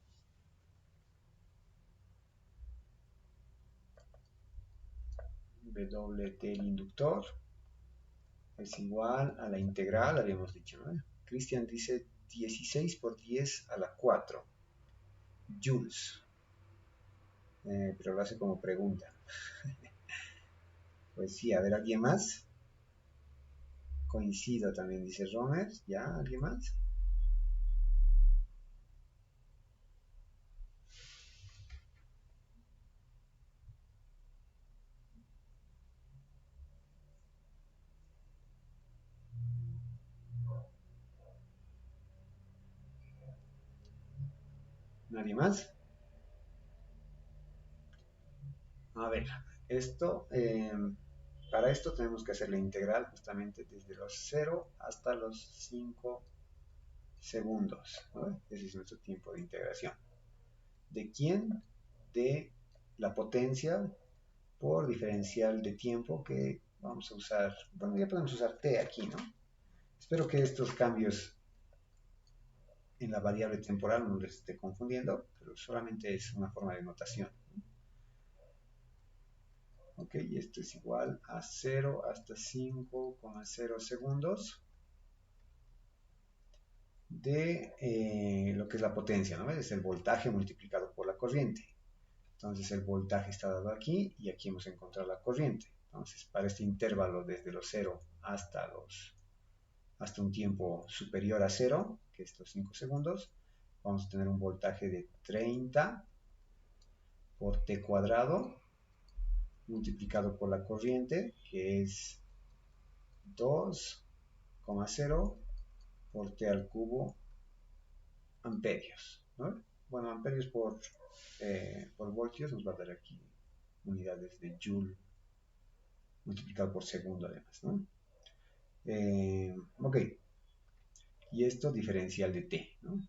W del inductor es igual a la integral, habíamos dicho, ¿no? Cristian dice 16 por 10 a la 4 joules, pero lo hace como pregunta. Pues sí, a ver, ¿alguien más? Coincido también, dice Romer. ¿Ya? ¿Alguien más? ¿Nadie más? A ver, esto, para esto tenemos que hacer la integral justamente desde los 0 hasta los 5 segundos, ¿no? Ese es nuestro tiempo de integración. ¿De quién? De la potencia por diferencial de tiempo que vamos a usar. Bueno, ya podemos usar t aquí, ¿no? Espero que estos cambios en la variable temporal no les esté confundiendo, pero solamente es una forma de notación. Ok, y esto es igual a 0 hasta 5,0 segundos de lo que es la potencia, ¿no? Es el voltaje multiplicado por la corriente. Entonces el voltaje está dado aquí y aquí hemos encontrado la corriente. Entonces para este intervalo desde los 0 hasta un tiempo superior a 0, que es los 5 segundos, vamos a tener un voltaje de 30 por t cuadrado multiplicado por la corriente, que es 2,0 por t al cubo amperios, ¿no? Bueno, amperios por voltios nos va a dar aquí unidades de joule multiplicado por segundo además, ¿no? Ok, y esto diferencial de t, ¿no?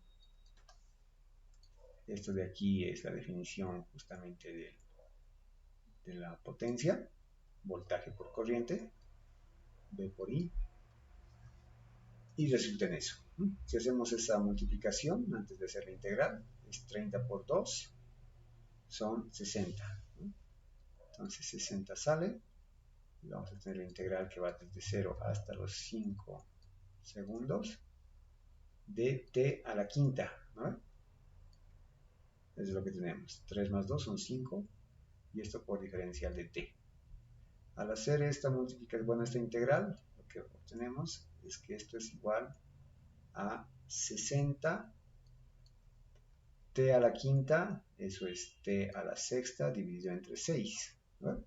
Esto de aquí es la definición justamente de la potencia, voltaje por corriente, V por I, y resulta en eso. Si hacemos esa multiplicación antes de hacer la integral, es 30 por 2, son 60. Entonces 60 sale, y vamos a tener la integral que va desde 0 hasta los 5 segundos de t a la quinta, ¿no? Eso es lo que tenemos. 3 más 2 son 5, y esto por diferencial de t. Al hacer esta multiplicación, bueno, esta integral, lo que obtenemos es que esto es igual a 60 t a la quinta, eso es t a la sexta dividido entre 6, ¿no?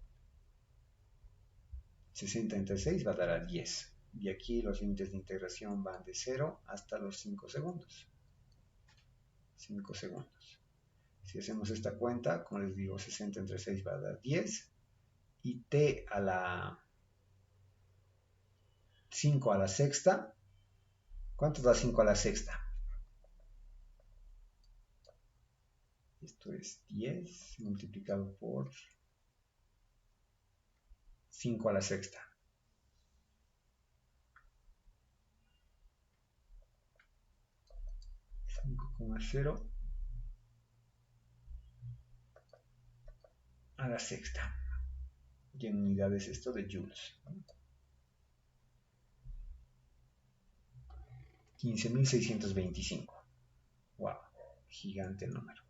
60 entre 6 va a dar a 10. Y aquí los límites de integración van de 0 hasta los 5 segundos. 5 segundos. Si hacemos esta cuenta, como les digo, 60 entre 6 va a dar 10. Y t a la 5 a la sexta, ¿cuánto da 5 a la sexta? Esto es 10 multiplicado por 5 a la sexta. 5,0 a la sexta. Y en unidades esto de joules. 15.625. Wow, gigante el número.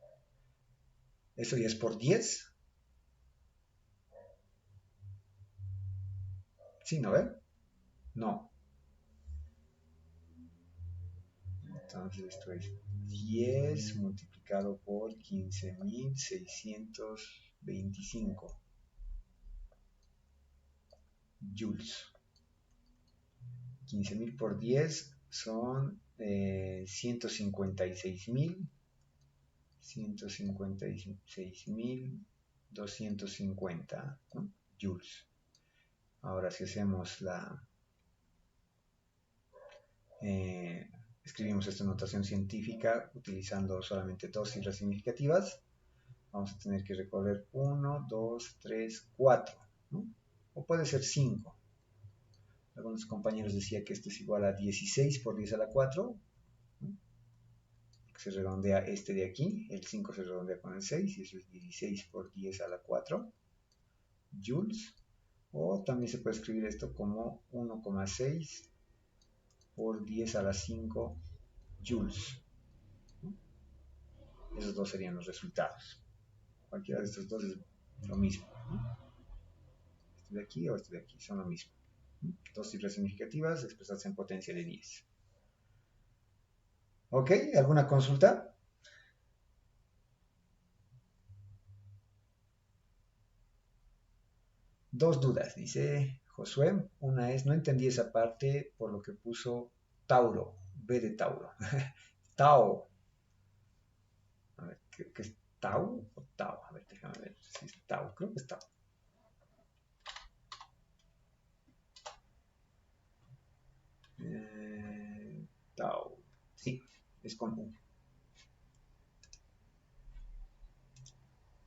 ¿Eso ya es por 10? ¿Sí, no ve? No. Entonces esto es 10 multiplicado por 15.625 joules. 15.000 por 10 son 156.250, ¿no? Joules. Ahora si hacemos escribimos esta notación científica utilizando solamente dos cifras significativas, vamos a tener que recorrer 1, 2, 3, 4, ¿no? O puede ser 5. Algunos compañeros decían que esto es igual a 16 por 10 a la 4, ¿no? Se redondea este de aquí, el 5 se redondea con el 6, y eso es 16 por 10 a la 4 joules. O también se puede escribir esto como 1,6 por 10 a la 5 joules. Esos dos serían los resultados. Cualquiera de estos dos es lo mismo. Este de aquí o este de aquí son lo mismo. Dos cifras significativas expresadas en potencia de 10. ¿Ok? ¿Alguna consulta? Dos dudas, dice Josué. Una es, no entendí esa parte por lo que puso Tauro, B de Tauro. Tau. A ver, creo que es Tau o Tau. A ver, déjame ver si es Tau. Creo que es Tau. Tau. Sí, es con U.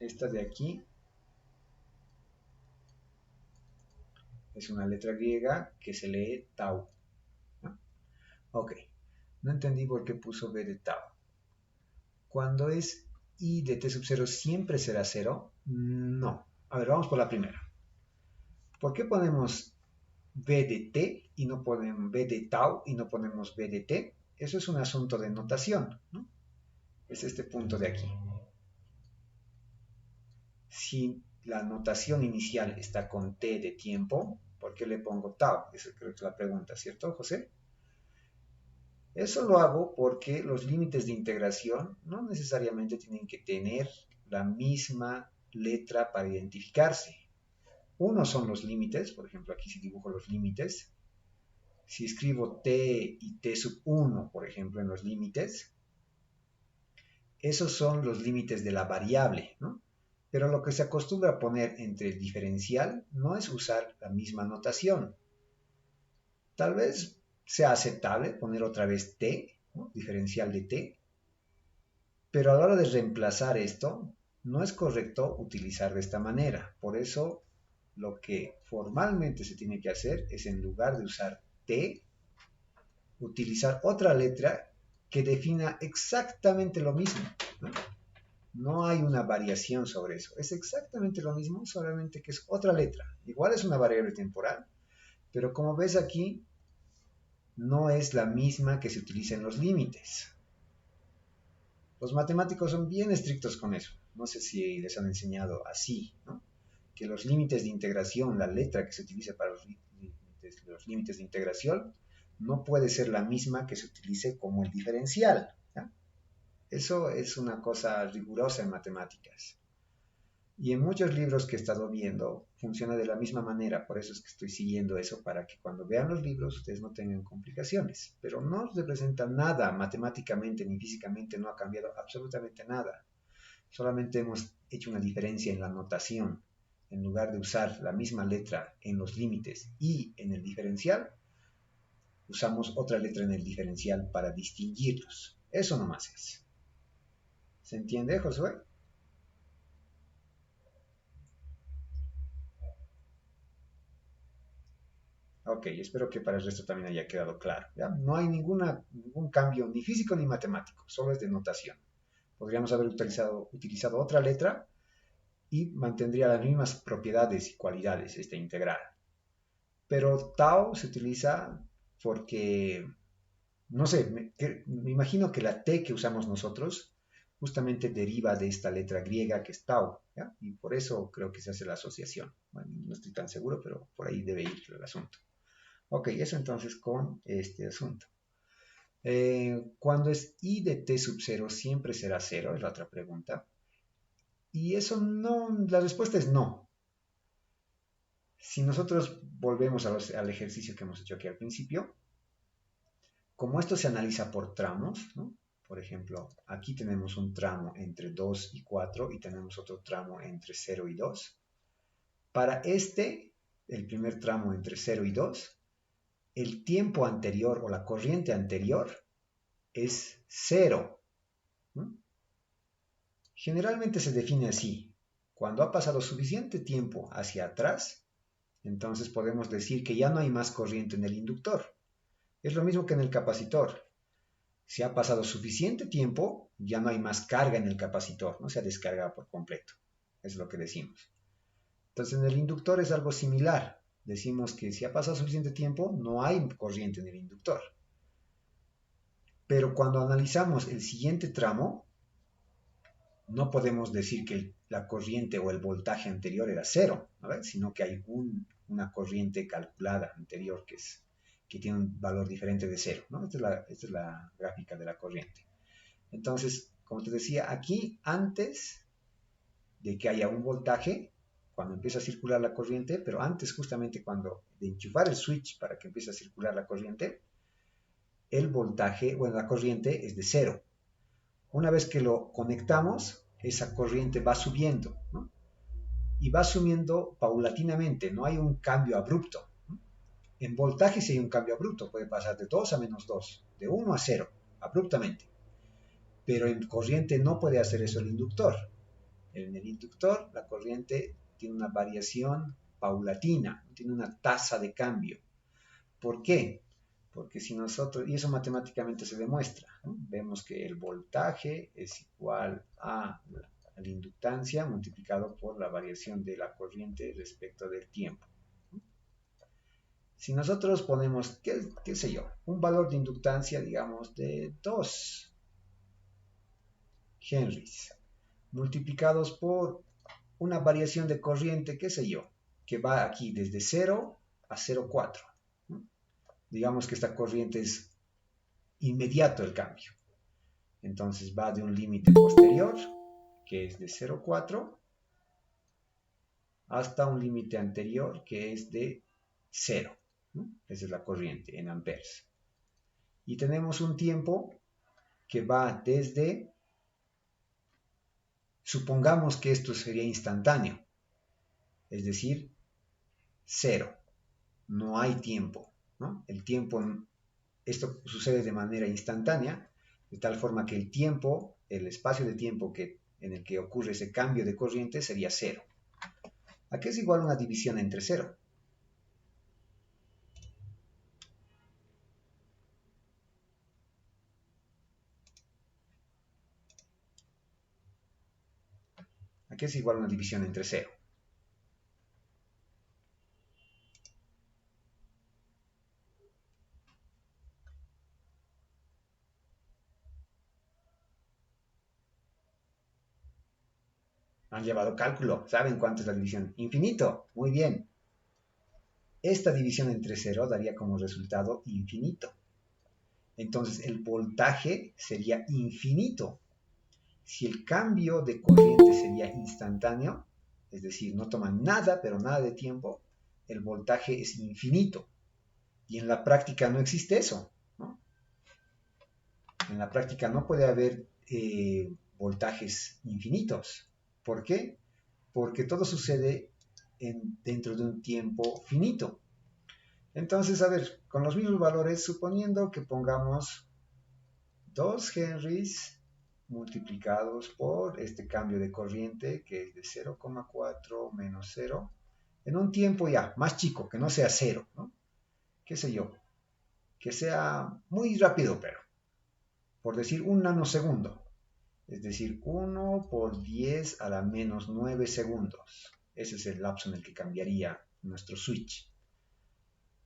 Esta de aquí es una letra griega que se lee Tau, ¿no? Ok, no entendí por qué puso B de Tau. Cuando es I de T sub 0, ¿siempre será 0? No. A ver, vamos por la primera. ¿Por qué ponemos B de T y no ponemos B de Tau y no ponemos B de T? Eso es un asunto de notación, ¿no? Es este punto de aquí. Si la notación inicial está con T de tiempo, ¿por qué le pongo Tau? Esa creo que es la pregunta, ¿cierto, José? Eso lo hago porque los límites de integración no necesariamente tienen que tener la misma letra para identificarse. Uno son los límites, por ejemplo, aquí si dibujo los límites, si escribo t y t sub 1, por ejemplo, en los límites, esos son los límites de la variable, ¿no? Pero lo que se acostumbra a poner entre el diferencial no es usar la misma notación. Tal vez sea aceptable poner otra vez t, ¿no? Diferencial de t, pero a la hora de reemplazar esto, no es correcto utilizar de esta manera. Por eso, lo que formalmente se tiene que hacer es, en lugar de usar T, utilizar otra letra que defina exactamente lo mismo, ¿no? No hay una variación sobre eso. Es exactamente lo mismo, solamente que es otra letra. Igual es una variable temporal, pero como ves aquí, no es la misma que se utiliza en los límites. Los matemáticos son bien estrictos con eso. No sé si les han enseñado así, ¿no? Que los límites de integración, la letra que se utiliza para los límites de integración, no puede ser la misma que se utilice como el diferencial, ¿ya? Eso es una cosa rigurosa en matemáticas. Y en muchos libros que he estado viendo funciona de la misma manera, por eso es que estoy siguiendo eso para que cuando vean los libros ustedes no tengan complicaciones. Pero no representa nada matemáticamente ni físicamente, no ha cambiado absolutamente nada. Solamente hemos hecho una diferencia en la notación. En lugar de usar la misma letra en los límites y en el diferencial, usamos otra letra en el diferencial para distinguirlos. Eso nomás es. ¿Se entiende, Josué? Ok, espero que para el resto también haya quedado claro, ¿ya? No hay ningún cambio ni físico ni matemático, solo es de notación. Podríamos haber utilizado otra letra y mantendría las mismas propiedades y cualidades esta integral. Pero tau se utiliza porque, no sé, me imagino que la T que usamos nosotros justamente deriva de esta letra griega que es tau, ¿ya? Y por eso creo que se hace la asociación. Bueno, no estoy tan seguro, pero por ahí debe ir el asunto. Ok, eso entonces con este asunto. Cuando es I de T sub 0 siempre será 0, es la otra pregunta. Y eso no, la respuesta es no. Si nosotros volvemos al ejercicio que hemos hecho aquí al principio, como esto se analiza por tramos, ¿no? Por ejemplo, aquí tenemos un tramo entre 2 y 4 y tenemos otro tramo entre 0 y 2. Para este, el primer tramo entre 0 y 2, el tiempo anterior o la corriente anterior es 0, ¿no? Generalmente se define así. Cuando ha pasado suficiente tiempo hacia atrás, entonces podemos decir que ya no hay más corriente en el inductor. Es lo mismo que en el capacitor. Si ha pasado suficiente tiempo, ya no hay más carga en el capacitor, no se ha descargado por completo. Es lo que decimos. Entonces en el inductor es algo similar. Decimos que si ha pasado suficiente tiempo, no hay corriente en el inductor. Pero cuando analizamos el siguiente tramo, no podemos decir que la corriente o el voltaje anterior era cero, ¿no? Sino que hay una corriente calculada anterior que tiene un valor diferente de cero, ¿no? Esta es la gráfica de la corriente. Entonces, como te decía, aquí antes de que haya un voltaje, cuando empieza a circular la corriente, pero antes justamente de enchufar el switch para que empiece a circular la corriente, el voltaje, bueno, la corriente es de cero. Una vez que lo conectamos, esa corriente va subiendo, ¿no? Y va subiendo paulatinamente, no hay un cambio abrupto, ¿no? En voltaje sí hay un cambio abrupto, puede pasar de 2 a menos 2, de 1 a 0, abruptamente. Pero en corriente no puede hacer eso el inductor. En el inductor la corriente tiene una variación paulatina, tiene una tasa de cambio. ¿Por qué? Porque si nosotros, y eso matemáticamente se demuestra, ¿no? Vemos que el voltaje es igual a la inductancia multiplicado por la variación de la corriente respecto del tiempo. Si nosotros ponemos, qué sé yo, un valor de inductancia, digamos, de 2 henries, multiplicados por una variación de corriente, qué sé yo, que va aquí desde 0 a 0,4. ¿No? Digamos que esta corriente es inmediato el cambio. Entonces va de un límite posterior, que es de 0,4, hasta un límite anterior, que es de 0. ¿No? Esa es la corriente en amperes. Y tenemos un tiempo que va desde, supongamos que esto sería instantáneo, es decir, 0. No hay tiempo, ¿no? El tiempo, esto sucede de manera instantánea, de tal forma que el tiempo, el espacio de tiempo en el que ocurre ese cambio de corriente sería 0. ¿A qué es igual una división entre 0? ¿A qué es igual una división entre 0? Han llevado cálculo, ¿saben cuánto es la división? Infinito, muy bien. Esta división entre 0 daría como resultado infinito. Entonces el voltaje sería infinito. Si el cambio de corriente sería instantáneo, es decir, no toma nada, pero nada de tiempo, el voltaje es infinito. Y en la práctica no existe eso, ¿no? En la práctica no puede haber voltajes infinitos. ¿Por qué? Porque todo sucede dentro de un tiempo finito. Entonces, a ver, con los mismos valores, suponiendo que pongamos 2 henries multiplicados por este cambio de corriente, que es de 0,4 menos 0, en un tiempo ya más chico, que no sea 0, ¿no? ¿Qué sé yo? Que sea muy rápido, pero, por decir, un nanosegundo. Es decir, 1 por 10 a la menos 9 segundos. Ese es el lapso en el que cambiaría nuestro switch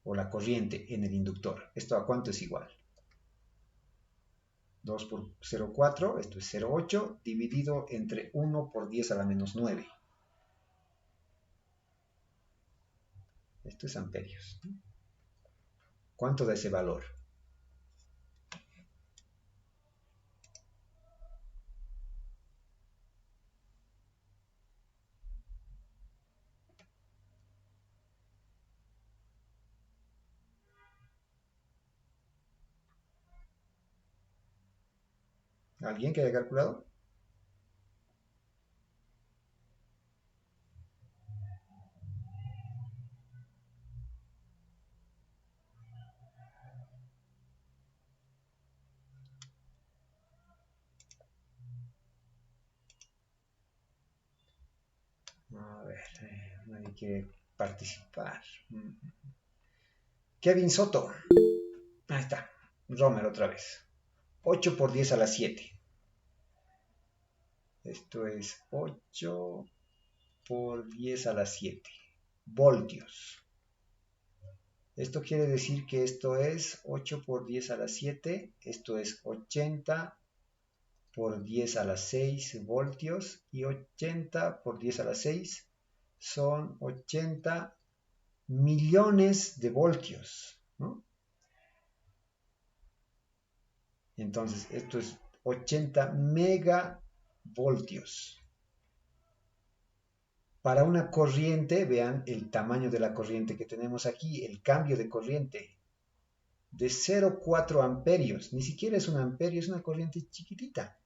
o la corriente en el inductor. ¿Esto a cuánto es igual? 2 por 0,4, esto es 0,8, dividido entre 1 por 10 a la menos 9. Esto es amperios. ¿Cuánto da ese valor? ¿Alguien que haya calculado? A ver, nadie quiere participar. Kevin Soto. Ahí está. Romer otra vez. 8 por 10 a la 7. Esto es 8 por 10 a la 7 voltios. Esto quiere decir que esto es 8 por 10 a la 7, esto es 80 por 10 a la 6 voltios, y 80 por 10 a la 6 son 80 millones de voltios, ¿no? Entonces, esto es 80 megavoltios. Para una corriente, vean el tamaño de la corriente que tenemos aquí, el cambio de corriente de 0,4 amperios, ni siquiera es un amperio, es una corriente chiquitita.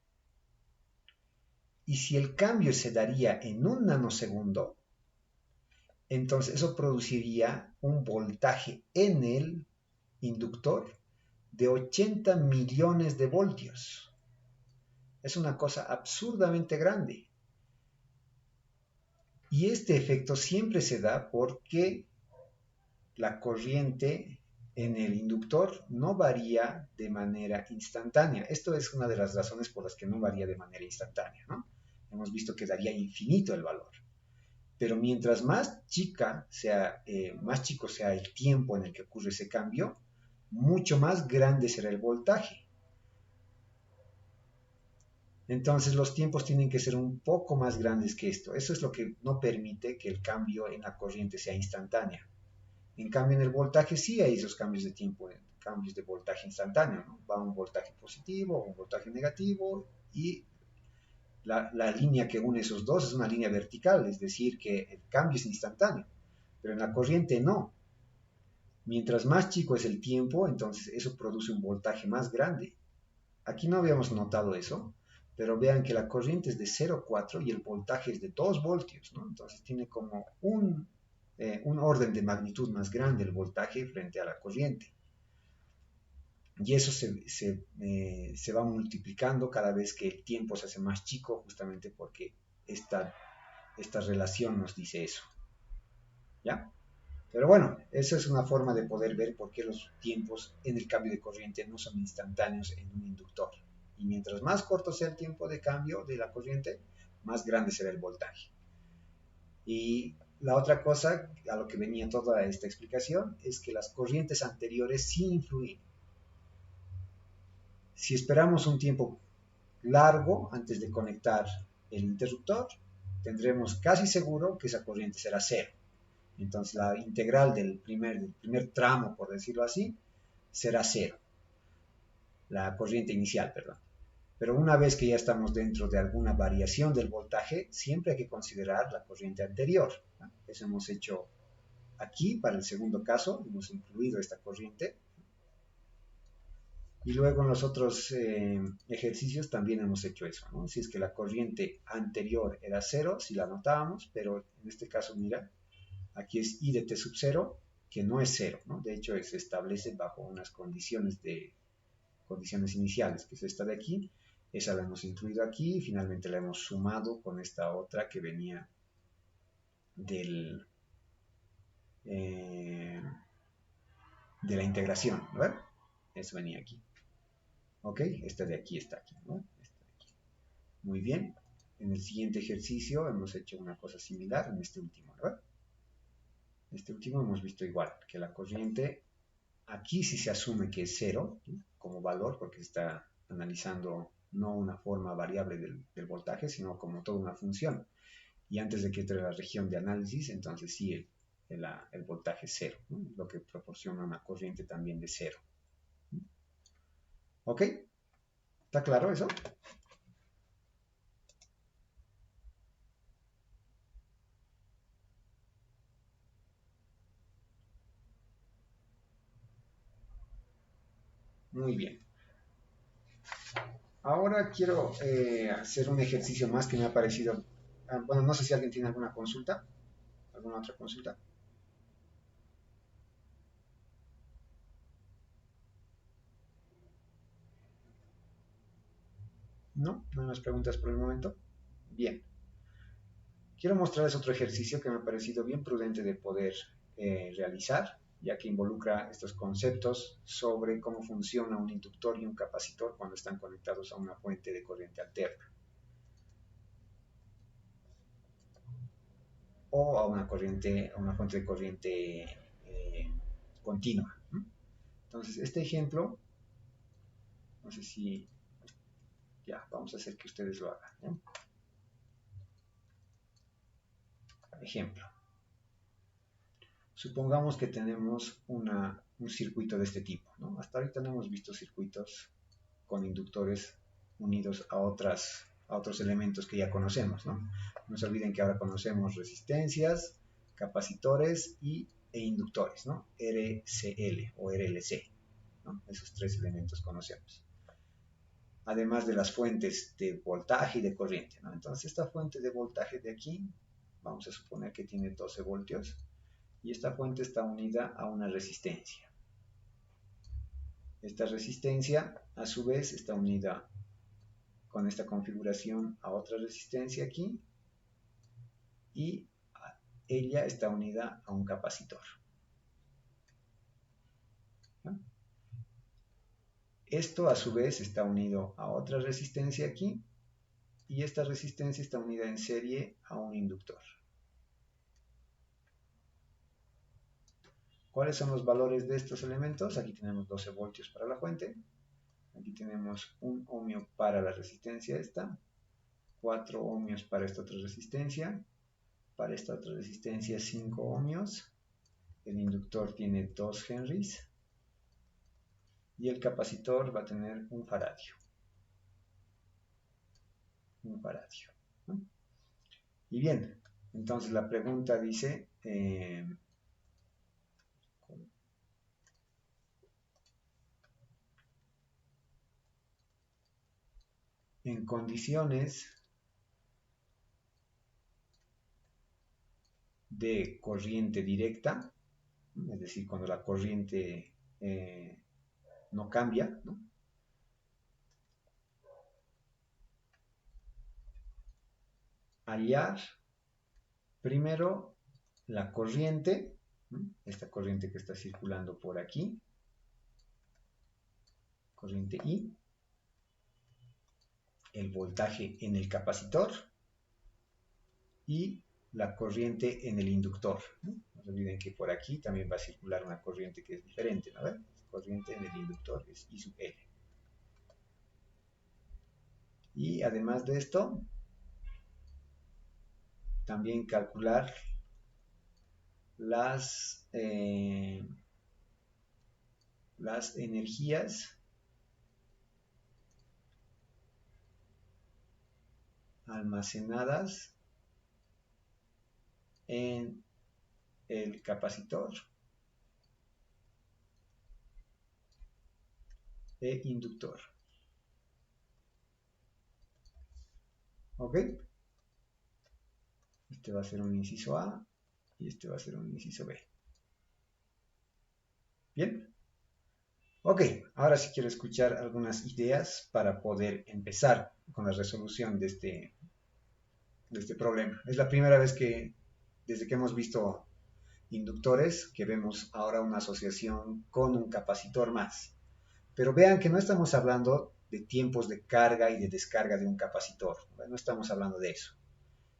Y si el cambio se daría en un nanosegundo, entonces eso produciría un voltaje en el inductor de 80 millones de voltios. Es una cosa absurdamente grande. Y este efecto siempre se da porque la corriente en el inductor no varía de manera instantánea. Esto es una de las razones por las que no varía de manera instantánea, ¿no? Hemos visto que daría infinito el valor. Pero mientras más más chico sea el tiempo en el que ocurre ese cambio, mucho más grande será el voltaje. Entonces los tiempos tienen que ser un poco más grandes que esto. Eso es lo que no permite que el cambio en la corriente sea instantáneo. En cambio, en el voltaje sí hay esos cambios de tiempo, cambios de voltaje instantáneo, ¿no? Va un voltaje positivo, un voltaje negativo, y la línea que une esos dos es una línea vertical, es decir, que el cambio es instantáneo. Pero en la corriente no. Mientras más chico es el tiempo, entonces eso produce un voltaje más grande. Aquí no habíamos notado eso, pero vean que la corriente es de 0,4 y el voltaje es de 2 voltios, ¿no? Entonces tiene como un orden de magnitud más grande el voltaje frente a la corriente. Y eso se va multiplicando cada vez que el tiempo se hace más chico, justamente porque esta relación nos dice eso. ¿Ya? Pero bueno, esa es una forma de poder ver por qué los tiempos en el cambio de corriente no son instantáneos en un inductor. Y mientras más corto sea el tiempo de cambio de la corriente, más grande será el voltaje. Y la otra cosa a lo que venía toda esta explicación es que las corrientes anteriores sí influyen. Si esperamos un tiempo largo antes de conectar el interruptor, tendremos casi seguro que esa corriente será cero. Entonces la integral del primer tramo, por decirlo así, será cero. La corriente inicial, perdón. Pero una vez que ya estamos dentro de alguna variación del voltaje, siempre hay que considerar la corriente anterior, ¿no? Eso hemos hecho aquí para el segundo caso, hemos incluido esta corriente. Y luego en los otros ejercicios también hemos hecho eso, ¿no? Si es que la corriente anterior era cero, si la anotábamos, pero en este caso, mira, aquí es I de t sub 0, que no es cero, ¿no? De hecho, se establece bajo unas condiciones iniciales, que es esta de aquí. Esa la hemos incluido aquí y finalmente la hemos sumado con esta otra que venía de la integración, ¿no? Eso venía aquí. ¿Ok? Esta de aquí está aquí, ¿no? Esta de aquí. Muy bien. En el siguiente ejercicio hemos hecho una cosa similar en este último, ¿verdad? En este último hemos visto igual, que la corriente aquí sí se asume que es cero, ¿sí? Como valor, porque está analizando no una forma variable del voltaje, sino como toda una función. Y antes de que entre la región de análisis, entonces sí el voltaje es cero, ¿no? Lo que proporciona una corriente también de cero. ¿Ok? ¿Está claro eso? Muy bien. Ahora quiero hacer un ejercicio más que me ha parecido. Bueno, no sé si alguien tiene alguna consulta. ¿Alguna otra consulta? ¿No? ¿No hay más preguntas por el momento? Bien. Quiero mostrarles otro ejercicio que me ha parecido bien prudente de poder realizar, ya que involucra estos conceptos sobre cómo funciona un inductor y un capacitor cuando están conectados a una fuente de corriente alterna. o a una corriente, a una fuente de corriente continua. Entonces, este ejemplo, no sé si, ya, vamos a hacer que ustedes lo hagan, ¿no? Ejemplo. Supongamos que tenemos un circuito de este tipo, ¿no? Hasta ahorita no hemos visto circuitos con inductores unidos a otros elementos que ya conocemos, ¿no? No se olviden que ahora conocemos resistencias, capacitores e inductores, ¿no? RCL o RLC, ¿no? Esos tres elementos conocemos. Además de las fuentes de voltaje y de corriente, ¿no? Entonces esta fuente de voltaje de aquí, vamos a suponer que tiene 12 voltios, y esta fuente está unida a una resistencia. Esta resistencia, a su vez, está unida con esta configuración a otra resistencia aquí, y ella está unida a un capacitor. ¿No? Esto, a su vez, está unido a otra resistencia aquí, y esta resistencia está unida en serie a un inductor. ¿Cuáles son los valores de estos elementos? Aquí tenemos 12 voltios para la fuente, aquí tenemos 1 ohmio para la resistencia esta, 4 ohmios para esta otra resistencia, para esta otra resistencia 5 ohmios, el inductor tiene 2 henries, y el capacitor va a tener 1 faradio. 1 faradio, ¿no? Y bien, entonces la pregunta dice, en condiciones de corriente directa, es decir, cuando la corriente no cambia, ¿no? Hallar primero la corriente, ¿no? Esta corriente que está circulando por aquí, corriente I, el voltaje en el capacitor y la corriente en el inductor, ¿no? No se olviden que por aquí también va a circular una corriente que es diferente, ¿no? La corriente en el inductor es I sub L. Y además de esto, también calcular las energías almacenadas en el capacitor e inductor. ¿Ok? Este va a ser un inciso A y este va a ser un inciso B. ¿Bien? Ok, ahora sí quiero escuchar algunas ideas para poder empezar con la resolución de este problema. Es la primera vez que, desde que hemos visto inductores, que vemos ahora una asociación con un capacitor más. Pero vean que no estamos hablando de tiempos de carga y de descarga de un capacitor. No estamos hablando de eso.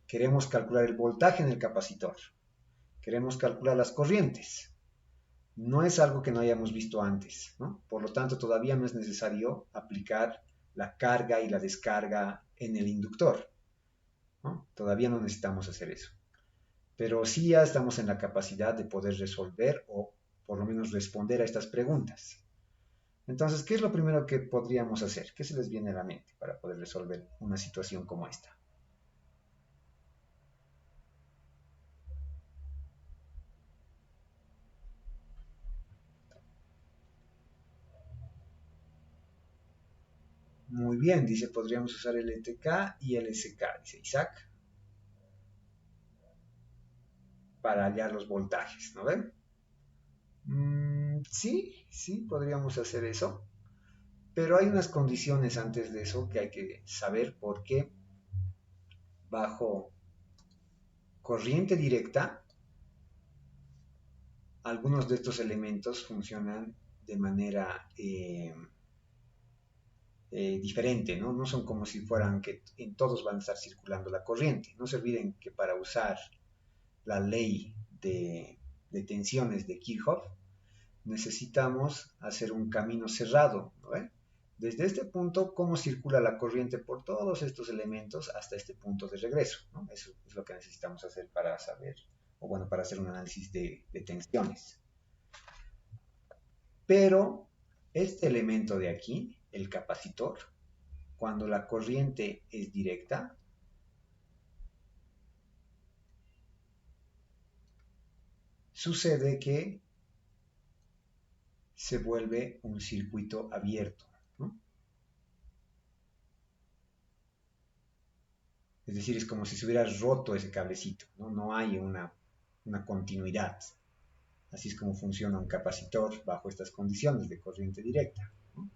Queremos calcular el voltaje en el capacitor. Queremos calcular las corrientes. No es algo que no hayamos visto antes, ¿no? Por lo tanto, todavía no es necesario aplicar la carga y la descarga en el inductor, ¿no? Todavía no necesitamos hacer eso. Pero sí ya estamos en la capacidad de poder resolver o por lo menos responder a estas preguntas. Entonces, ¿qué es lo primero que podríamos hacer? ¿Qué se les viene a la mente para poder resolver una situación como esta? Muy bien, dice, podríamos usar el ETK y el SK, dice Isaac, para hallar los voltajes, ¿no ven? Sí, podríamos hacer eso, pero hay unas condiciones antes de eso que hay que saber porque bajo corriente directa, algunos de estos elementos funcionan de manera diferente, ¿no? No son como si fueran que en todos van a estar circulando la corriente. No se olviden que para usar la ley de tensiones de Kirchhoff, necesitamos hacer un camino cerrado, ¿no? Desde este punto, cómo circula la corriente por todos estos elementos hasta este punto de regreso, ¿no? Eso es lo que necesitamos hacer para saber, o bueno, para hacer un análisis de tensiones. Pero este elemento de aquí, el capacitor, cuando la corriente es directa, sucede que se vuelve un circuito abierto, ¿no? Es decir, es como si se hubiera roto ese cablecito, ¿no? No hay una continuidad. Así es como funciona un capacitor bajo estas condiciones de corriente directa, ¿no?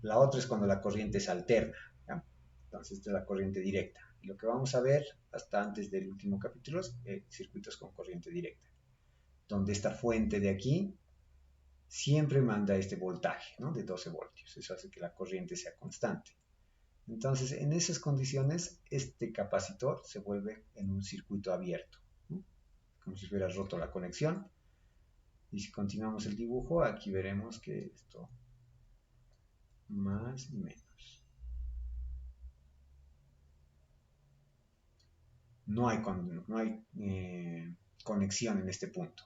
La otra es cuando la corriente es alterna, ¿ya? Entonces, esta es la corriente directa. Y lo que vamos a ver hasta antes del último capítulo es circuitos con corriente directa, donde esta fuente de aquí siempre manda este voltaje, ¿no? De 12 voltios. Eso hace que la corriente sea constante. Entonces, en esas condiciones, este capacitor se vuelve en un circuito abierto, ¿no? Como si hubiera roto la conexión. Y si continuamos el dibujo, aquí veremos que esto más y menos. No hay conexión en este punto.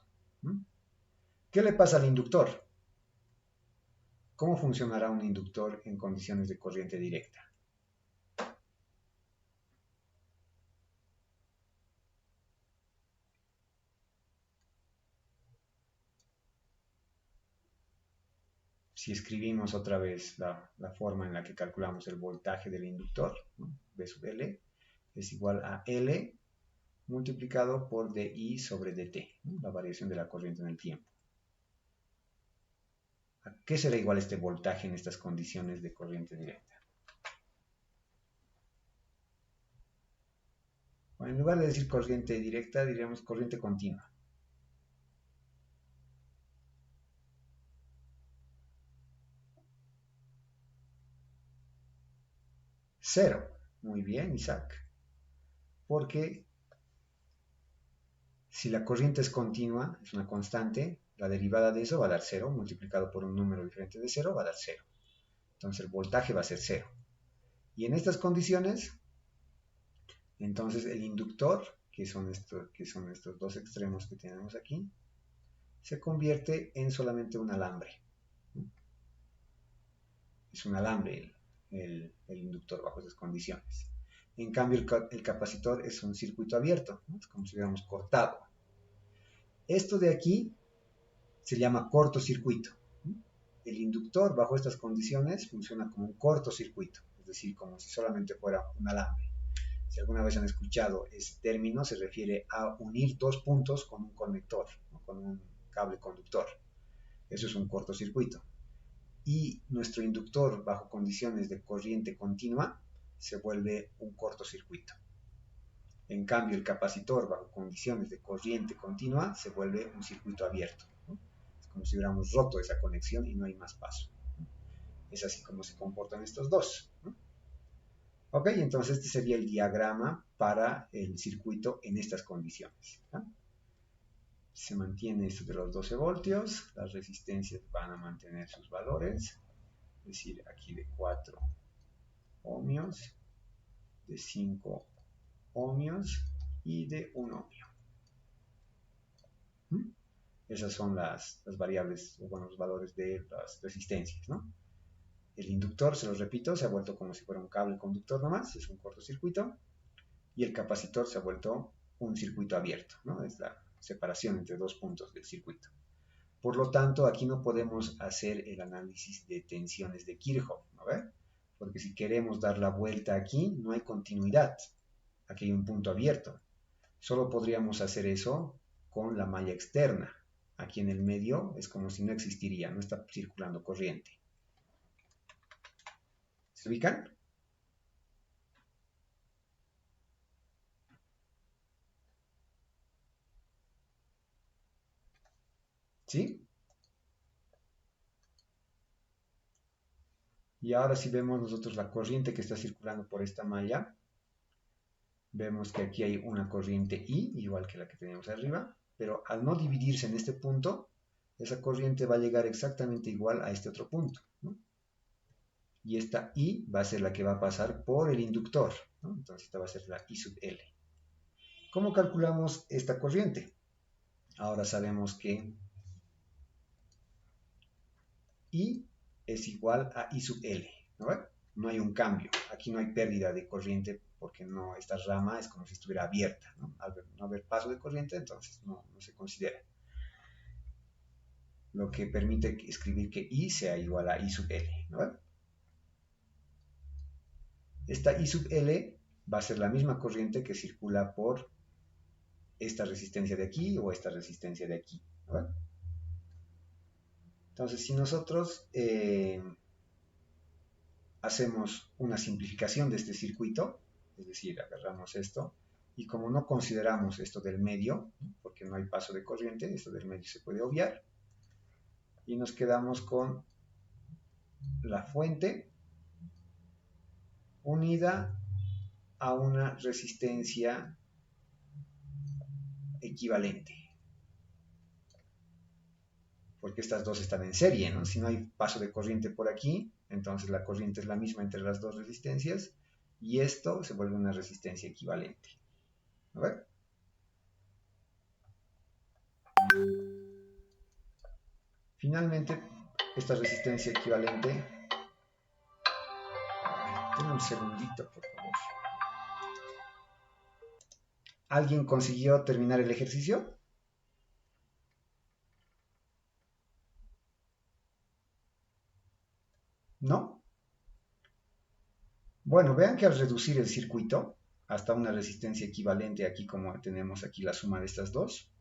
¿Qué le pasa al inductor? ¿Cómo funcionará un inductor en condiciones de corriente directa? Si escribimos otra vez la forma en la que calculamos el voltaje del inductor, ¿no? V sub L es igual a L multiplicado por dI sobre dt, ¿no? La variación de la corriente en el tiempo. ¿A qué será igual este voltaje en estas condiciones de corriente directa? Bueno, en lugar de decir corriente directa, diríamos corriente continua. Cero. Muy bien, Isaac. Porque si la corriente es continua, es una constante, la derivada de eso va a dar 0, multiplicado por un número diferente de 0 va a dar 0. Entonces el voltaje va a ser 0. Y en estas condiciones, entonces el inductor, que son estos dos extremos que tenemos aquí, se convierte en solamente un alambre. Es un alambre el inductor bajo esas condiciones. En cambio, el capacitor es un circuito abierto, ¿no? Es como si hubiéramos cortado. Esto de aquí se llama cortocircuito. El inductor bajo estas condiciones funciona como un cortocircuito, es decir, como si solamente fuera un alambre. Si alguna vez han escuchado ese término, se refiere a unir dos puntos con un conector, ¿no? Con un cable conductor. Eso es un cortocircuito. Y nuestro inductor bajo condiciones de corriente continua se vuelve un cortocircuito. En cambio, el capacitor bajo condiciones de corriente continua se vuelve un circuito abierto, ¿no? Es como si hubiéramos roto esa conexión y no hay más paso. Es así como se comportan estos dos, ¿no? Ok, entonces este sería el diagrama para el circuito en estas condiciones, ¿no? Se mantiene esto de los 12 voltios, las resistencias van a mantener sus valores, es decir, aquí de 4 ohmios, de 5 ohmios y de 1 ohmio. Esas son las variables, o bueno, los valores de las resistencias, ¿no? El inductor, se los repito, se ha vuelto como si fuera un cable conductor nomás, es un cortocircuito, y el capacitor se ha vuelto un circuito abierto, ¿no? Es la separación entre dos puntos del circuito. Por lo tanto, aquí no podemos hacer el análisis de tensiones de Kirchhoff, ¿no ve? Porque si queremos dar la vuelta aquí, no hay continuidad. Aquí hay un punto abierto. Solo podríamos hacer eso con la malla externa. Aquí en el medio es como si no existiría, no está circulando corriente. ¿Se ubican? ¿Sí? Y ahora si vemos nosotros la corriente que está circulando por esta malla, vemos que aquí hay una corriente I, igual que la que teníamos arriba, pero al no dividirse en este punto, esa corriente va a llegar exactamente igual a este otro punto, ¿no? Y esta I va a ser la que va a pasar por el inductor, ¿no? Entonces esta va a ser la I sub L. ¿Cómo calculamos esta corriente? Ahora sabemos que I es igual a I sub L, ¿no? No hay un cambio, aquí no hay pérdida de corriente porque no, esta rama es como si estuviera abierta, ¿no? Al no haber paso de corriente, entonces no se considera. Lo que permite escribir que I sea igual a I sub L, ¿no? Esta I sub L va a ser la misma corriente que circula por esta resistencia de aquí o esta resistencia de aquí, ¿no? Entonces, si nosotros hacemos una simplificación de este circuito, es decir, agarramos esto, y como no consideramos esto del medio, porque no hay paso de corriente, esto del medio se puede obviar, y nos quedamos con la fuente unida a una resistencia equivalente. Porque estas dos están en serie, ¿no? Si no hay paso de corriente por aquí, entonces la corriente es la misma entre las dos resistencias, y esto se vuelve una resistencia equivalente. ¿A ver? Finalmente, esta resistencia equivalente... Denme un segundito, por favor. ¿Alguien consiguió terminar el ejercicio? ¿No? Bueno, vean que al reducir el circuito hasta una resistencia equivalente, aquí como tenemos aquí la suma de estas dos,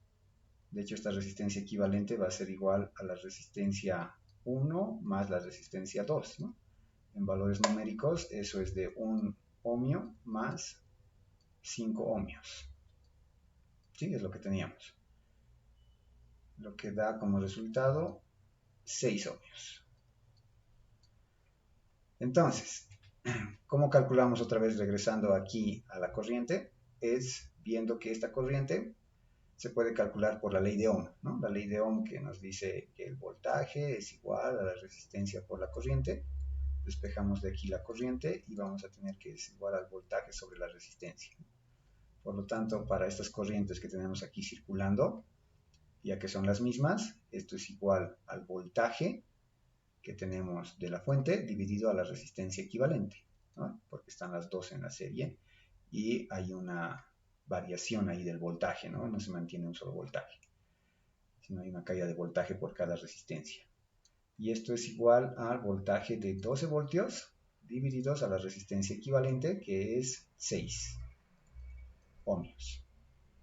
de hecho esta resistencia equivalente va a ser igual a la resistencia 1 más la resistencia 2, ¿no? En valores numéricos eso es de 1 ohmio más 5 ohmios. ¿Sí? Es lo que teníamos. Lo que da como resultado 6 ohmios. Entonces, ¿cómo calculamos otra vez regresando aquí a la corriente? Es viendo que esta corriente se puede calcular por la ley de Ohm, ¿no? La ley de Ohm que nos dice que el voltaje es igual a la resistencia por la corriente. Despejamos de aquí la corriente y vamos a tener que es igual al voltaje sobre la resistencia. Por lo tanto, para estas corrientes que tenemos aquí circulando, ya que son las mismas, esto es igual al voltaje que tenemos de la fuente dividido a la resistencia equivalente, ¿no? Porque están las dos en la serie y hay una variación ahí del voltaje, ¿no? No se mantiene un solo voltaje, sino hay una caída de voltaje por cada resistencia. Y esto es igual al voltaje de 12 voltios divididos a la resistencia equivalente, que es 6 ohmios.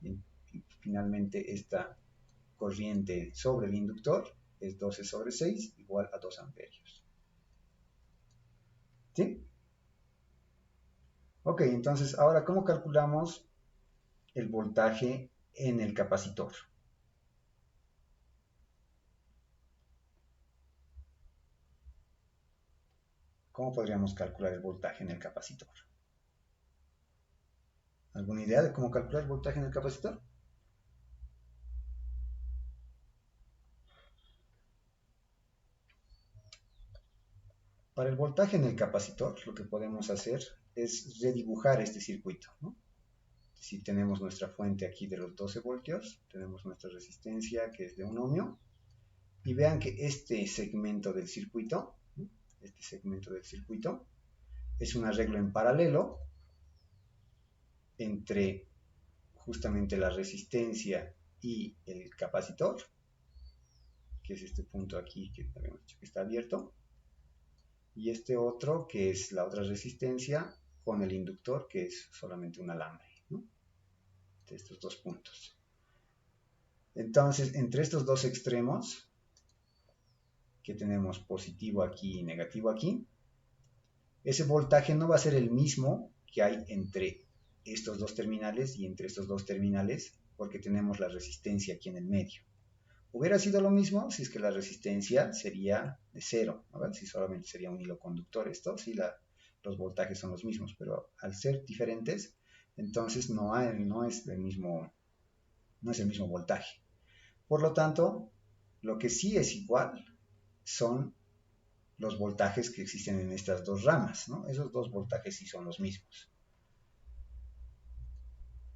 Y finalmente esta corriente sobre el inductor es 12 sobre 6 igual a 2 amperios. ¿Sí? Ok, entonces ahora, ¿cómo calculamos el voltaje en el capacitor? ¿Cómo podríamos calcular el voltaje en el capacitor? ¿Alguna idea de cómo calcular el voltaje en el capacitor? Para el voltaje en el capacitor, lo que podemos hacer es redibujar este circuito, ¿no? Si tenemos nuestra fuente aquí de los 12 voltios, tenemos nuestra resistencia que es de 1 ohmio, y vean que este segmento del circuito, ¿no? Este segmento del circuito es un arreglo en paralelo entre justamente la resistencia y el capacitor, que es este punto aquí que habíamos dicho que está abierto, y este otro que es la otra resistencia con el inductor, que es solamente un alambre, ¿no? De estos dos puntos. Entonces, entre estos dos extremos, que tenemos positivo aquí y negativo aquí, ese voltaje no va a ser el mismo que hay entre estos dos terminales y entre estos dos terminales, porque tenemos la resistencia aquí en el medio. Hubiera sido lo mismo si es que la resistencia sería de 0, ¿no? Si solamente sería un hilo conductor esto, si los voltajes son los mismos, pero al ser diferentes, Entonces no es el mismo voltaje. Por lo tanto, lo que sí es igual son los voltajes que existen en estas dos ramas, ¿no? Esos dos voltajes sí son los mismos.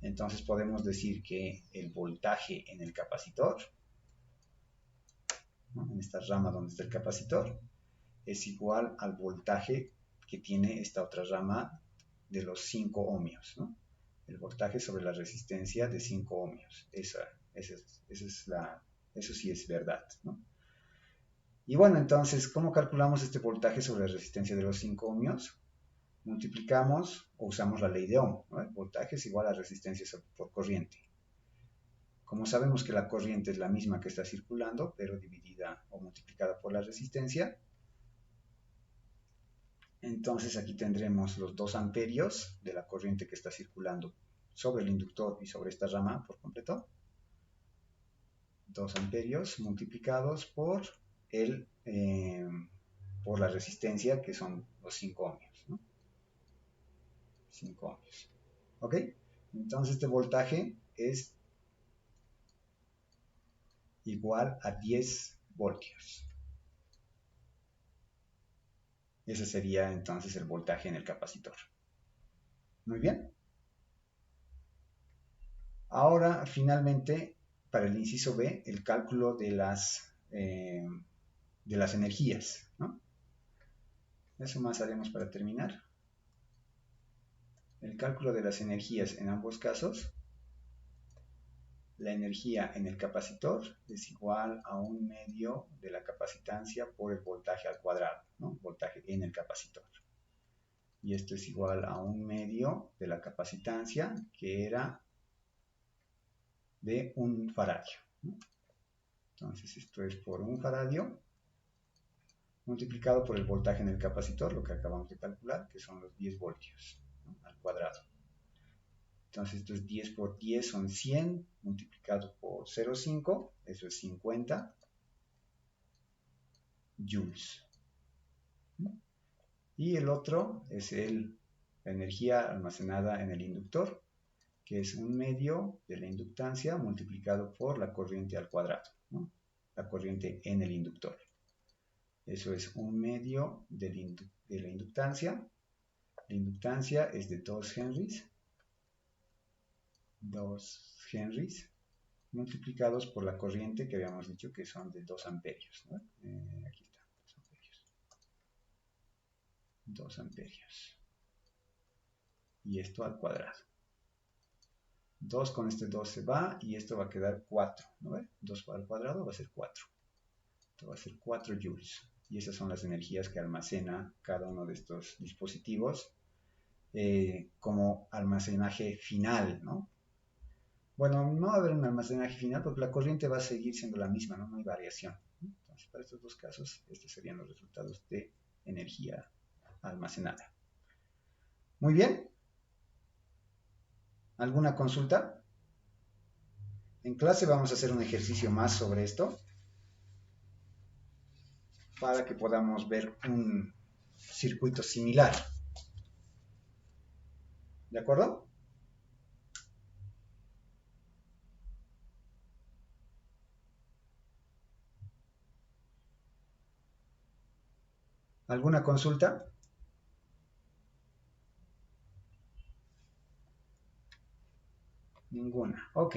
Entonces podemos decir que el voltaje en el capacitor, ¿no?, en esta rama donde está el capacitor, es igual al voltaje que tiene esta otra rama de los 5 ohmios, ¿no? El voltaje sobre la resistencia de 5 ohmios. Eso sí es verdad, ¿no? Y bueno, entonces, ¿cómo calculamos este voltaje sobre la resistencia de los 5 ohmios? Multiplicamos o usamos la ley de Ohm, ¿no? El voltaje es igual a resistencia por corriente. Como sabemos que la corriente es la misma que está circulando, pero dividida o multiplicada por la resistencia, entonces aquí tendremos los 2 amperios de la corriente que está circulando sobre el inductor y sobre esta rama por completo. 2 amperios multiplicados por la resistencia, que son los 5 ohmios, ¿no? 5 ohmios. ¿Ok? Entonces este voltaje es igual a 10 voltios. Ese sería entonces el voltaje en el capacitor. Muy bien. Ahora, finalmente, para el inciso B, el cálculo de las energías, ¿no? Eso más haremos para terminar. El cálculo de las energías en ambos casos. La energía en el capacitor es igual a 1/2 de la capacitancia por el voltaje al cuadrado, ¿no? Voltaje en el capacitor. Y esto es igual a 1/2 de la capacitancia, que era de 1 faradio, ¿no? Entonces esto es por 1 faradio multiplicado por el voltaje en el capacitor, lo que acabamos de calcular, que son los 10 voltios, ¿no?, al cuadrado. Entonces esto es 10 por 10 son 100, multiplicado por 0,5, eso es 50 joules. Y el otro es la energía almacenada en el inductor, que es 1/2 de la inductancia multiplicado por la corriente al cuadrado, ¿no? La corriente en el inductor. Eso es 1/2 de la inductancia. La inductancia es de 2 henries. 2 henries multiplicados por la corriente, que habíamos dicho que son de 2 amperios, ¿no? Aquí está, 2 amperios. 2 amperios. Y esto al cuadrado. 2 con este 2 se va y esto va a quedar 4, ¿no ve? 2 al cuadrado va a ser 4. Esto va a ser 4 joules. Y esas son las energías que almacena cada uno de estos dispositivos como almacenaje final, ¿no? Bueno, no va a haber un almacenaje final porque la corriente va a seguir siendo la misma, ¿no? No hay variación. Entonces, para estos dos casos, estos serían los resultados de energía almacenada. Muy bien. ¿Alguna consulta? En clase vamos a hacer un ejercicio más sobre esto para que podamos ver un circuito similar. ¿De acuerdo? ¿Alguna consulta? Ninguna. Ok.